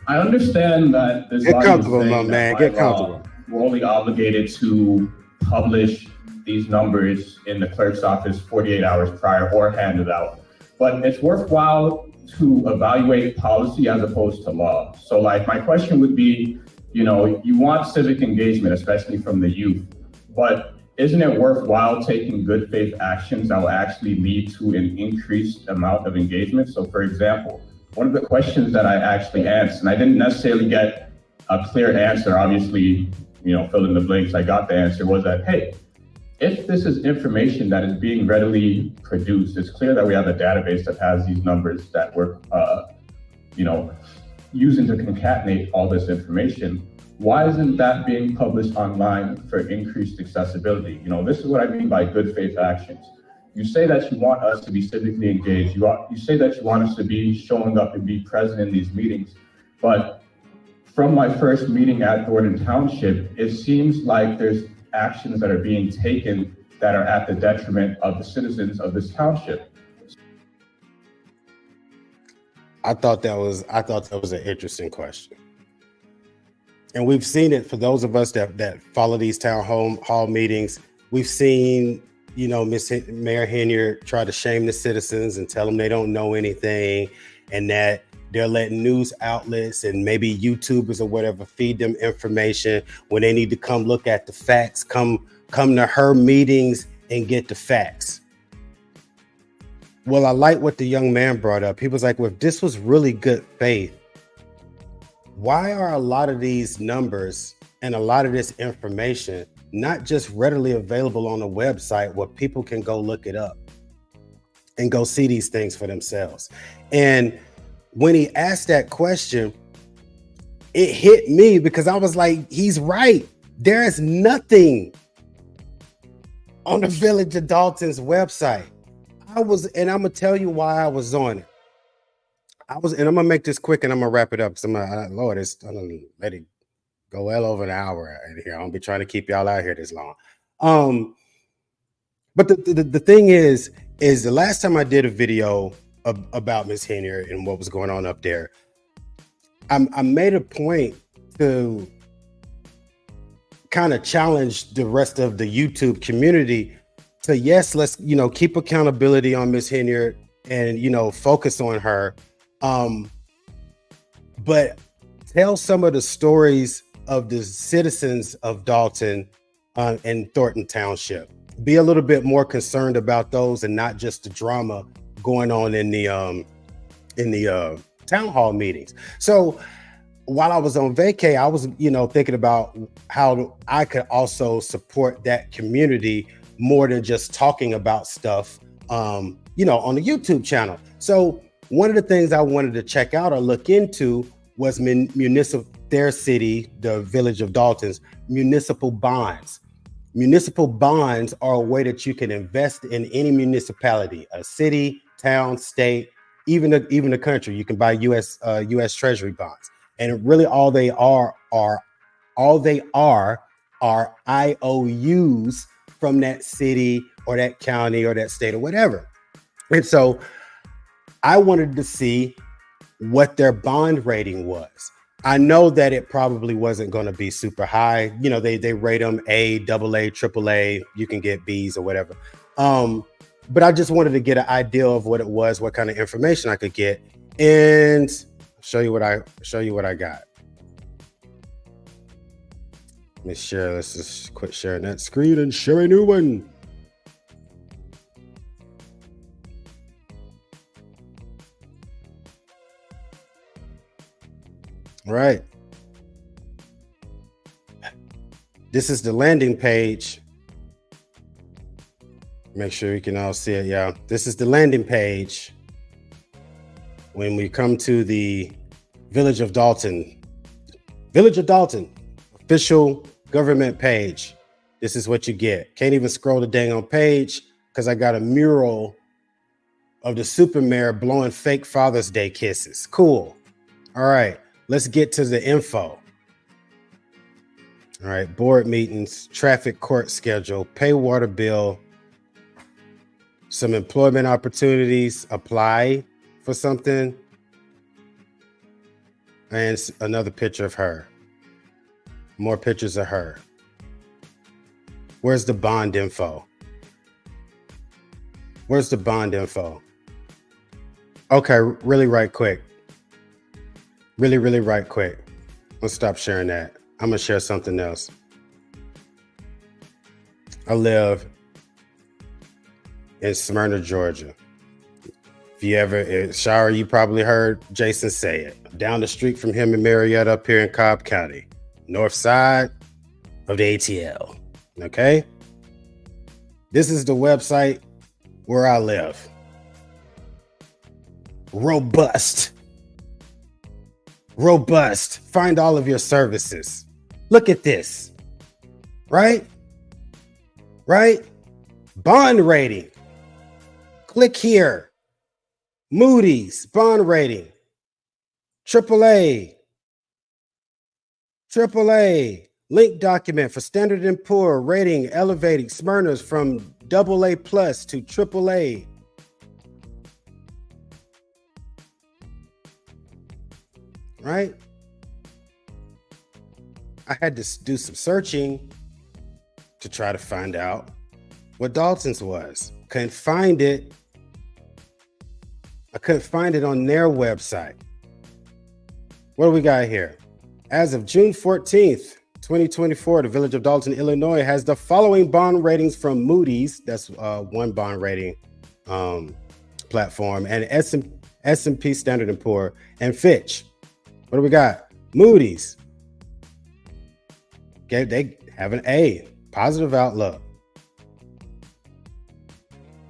I understand that there's get comfortable, my man. Get comfortable. We're only obligated to publish these numbers in the clerk's office 48 hours prior or hand it out. But it's worthwhile to evaluate policy as opposed to law. So like my question would be, you know, you want civic engagement, especially from the youth, but isn't it worthwhile taking good faith actions that will actually lead to an increased amount of engagement? So for example, one of the questions that I actually asked, and I didn't necessarily get a clear answer, obviously, you know, fill in the blanks, I got the answer, was that, hey, if this is information that is being readily produced, it's clear that we have a database that has these numbers that we're, you know, using to concatenate all this information. Why isn't that being published online for increased accessibility? You know, this is what I mean by good faith actions. You say that you want us to be civically engaged. You say that you want us to be showing up and be present in these meetings. But from my first meeting at Thornton Township, it seems like there's actions that are being taken that are at the detriment of the citizens of this township. I thought that was an interesting question. And we've seen it for those of us that follow these town hall meetings. We've seen, you know, Mayor Henyard try to shame the citizens and tell them they don't know anything, and that they're letting news outlets and maybe YouTubers or whatever feed them information when they need to come look at the facts, come to her meetings and get the facts. Well, I like what the young man brought up. He was like, well, if this was really good faith, why are a lot of these numbers and a lot of this information not just readily available on the website where people can go look it up and go see these things for themselves? And when he asked that question, it hit me because I was like, he's right. There is nothing on the Village of Dalton's website. And I'm gonna tell you why I was on it. And I'm gonna make this quick and I'm gonna wrap it up because I'm gonna let it go well over an hour in here. I don't be trying to keep y'all out here this long. But the thing is the last time I did a video about Miss Henyard and what was going on up there, I made a point to kind of challenge the rest of the YouTube community to, yes, let's, you know, keep accountability on Miss Henyard and, you know, focus on her. But tell some of the stories of the citizens of Dalton and Thornton Township. Be a little bit more concerned about those and not just the drama going on in the town hall meetings. So while I was on vacay, I was, you know, thinking about how I could also support that community more than just talking about stuff, you know, on the YouTube channel. So one of the things I wanted to check out or look into was their city, the Village of Dalton's municipal bonds. Municipal bonds are a way that you can invest in any municipality, a city, town, state, even the country. You can buy U.S. Treasury bonds, and really all they are IOUs from that city or that county or that state or whatever. And so I wanted to see what their bond rating was. I know that it probably wasn't going to be super high. You know, they rate them A, AA, AAA. You can get Bs or whatever. But I just wanted to get an idea of what it was, what kind of information I could get, and show you what I got. Let me share. Let's just quit sharing that screen and share a new one. All right. This is the landing page. Make sure you can all see it, y'all. This is the landing page. When we come to the Village of Dalton official government page, this is what you get. Can't even scroll the dang on page because I got a mural of the super mayor blowing fake Father's Day kisses. Cool. All right, let's get to the info. All right, board meetings, traffic court schedule, pay water bill, some employment opportunities, apply for something, and another picture of her. More pictures of her. Where's the bond info? Where's the bond info? Okay, really right quick. Really right quick. Let's stop sharing that. I'm gonna share something else. I live in Smyrna, Georgia. If you ever, Shower, you probably heard Jason say it. Down the street from him in Marietta up here in Cobb County. North side of the ATL, okay? This is the website where I live. Robust. Find all of your services. Look at this, right? Bond rating. Click here. Moody's bond rating. AAA, AAA link document for Standard & Poor rating elevating Smyrna's from AA plus to AAA. Right? I had to do some searching to try to find out what Dalton's was. Couldn't find it. I couldn't find it on their website. What do we got here? As of June 14th, 2024, the Village of Dalton, Illinois has the following bond ratings from Moody's. That's one bond rating platform, and S&P Standard & Poor, and Fitch. What do we got? Moody's. Okay, they have an A, positive outlook.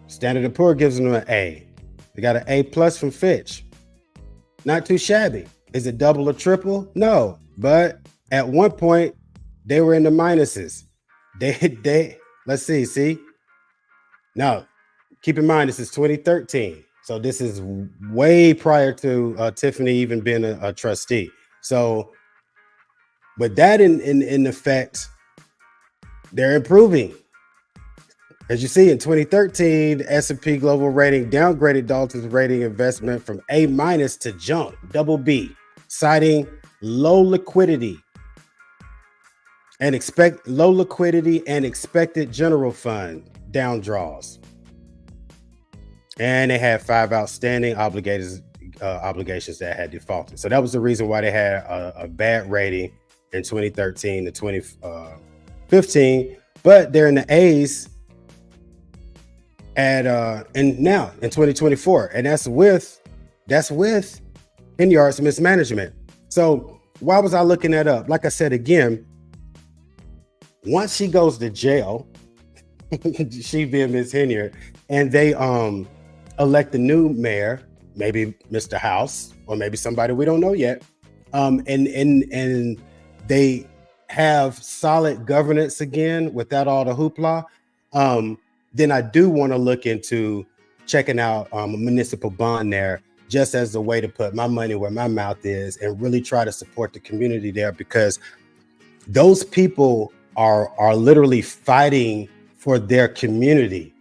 Standard & Poor gives them an A. They got an A plus from Fitch. Not too shabby. Is it double or triple? No, but at one point they were in the minuses. They let's see. Now, keep in mind this is 2013, so this is way prior to Tiffany even being a trustee. So, with that in effect, they're improving. As you see, in 2013, S&P Global Rating downgraded Dalton's rating investment from A- to junk, BB, citing low liquidity and expected general fund down draws. And they had 5 outstanding obligations that had defaulted. So that was the reason why they had a bad rating in 2013 to 2015, but they're in the A's and now in 2024, and that's with Henyard's mismanagement. So why was I looking that up? Like I said again, once she goes to jail, she being Miss Henyard, and they elect a new mayor, maybe Mr. House or maybe somebody we don't know yet, and they have solid governance again without all the hoopla, then I do want to look into checking out a municipal bond there, just as a way to put my money where my mouth is and really try to support the community there, because those people are literally fighting for their community.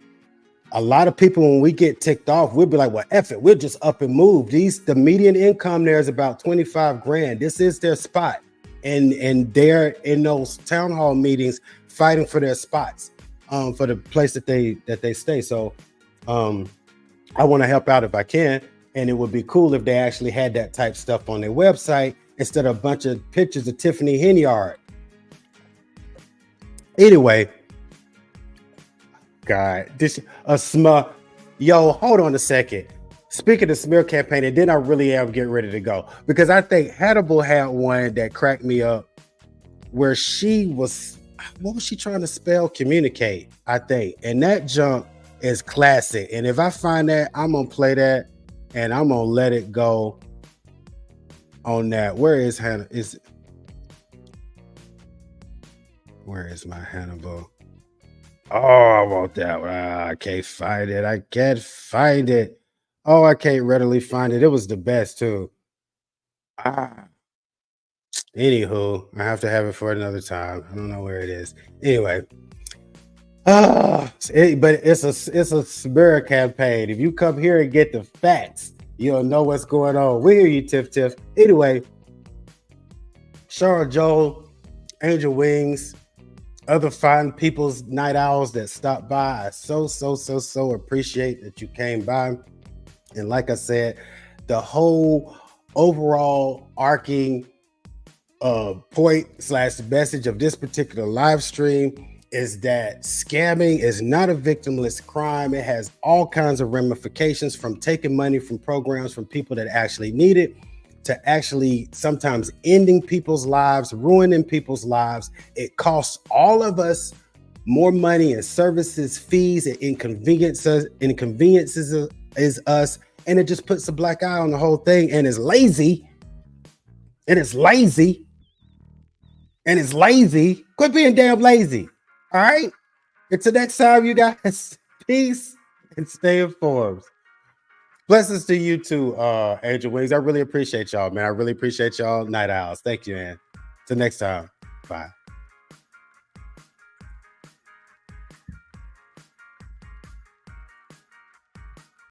A lot of people, when we get ticked off, we'll be like, well, F it, we'll just up and move. The median income there is about 25 grand. This is their spot. And they're in those town hall meetings fighting for their spots, for the place that they stay. So I want to help out if I can. And it would be cool if they actually had that type stuff on their website instead of a bunch of pictures of Tiffany Henyard. Anyway, God, yo, hold on a second. Speaking of the smear campaign, and then I really am getting ready to go, because I think Hannibal had one that cracked me up where she was, what was she trying to spell? Communicate, I think. And that junk is classic. And if I find that, I'm going to play that and I'm going to let it go on that. Where is Hannah? Where is my Hannibal? Oh, I want that one. I can't find it. I can't find it. Oh, I can't readily find it. It was the best too. Anywho, I have to have it for another time. I don't know where it is. Anyway, but it's a smear campaign. If you come here and get the facts, you'll know what's going on. We hear you, Tiff. Anyway, Cheryl Joel, Angel Wings, other fine people's night owls that stopped by, I so appreciate that you came by. And like I said, the whole overall arcing point / message of this particular live stream is that scamming is not a victimless crime. It has all kinds of ramifications, from taking money from programs from people that actually need it, to actually sometimes ending people's lives, ruining people's lives. It costs all of us more money in services, fees, and inconveniences is us, and it just puts a black eye on the whole thing, and it's lazy. Quit being damn lazy. All right. Until next time, you guys, peace and stay informed. Blessings to you too, Angel Wings. I really appreciate y'all, man. I really appreciate y'all, night owls. Thank you, man. Till next time. Bye.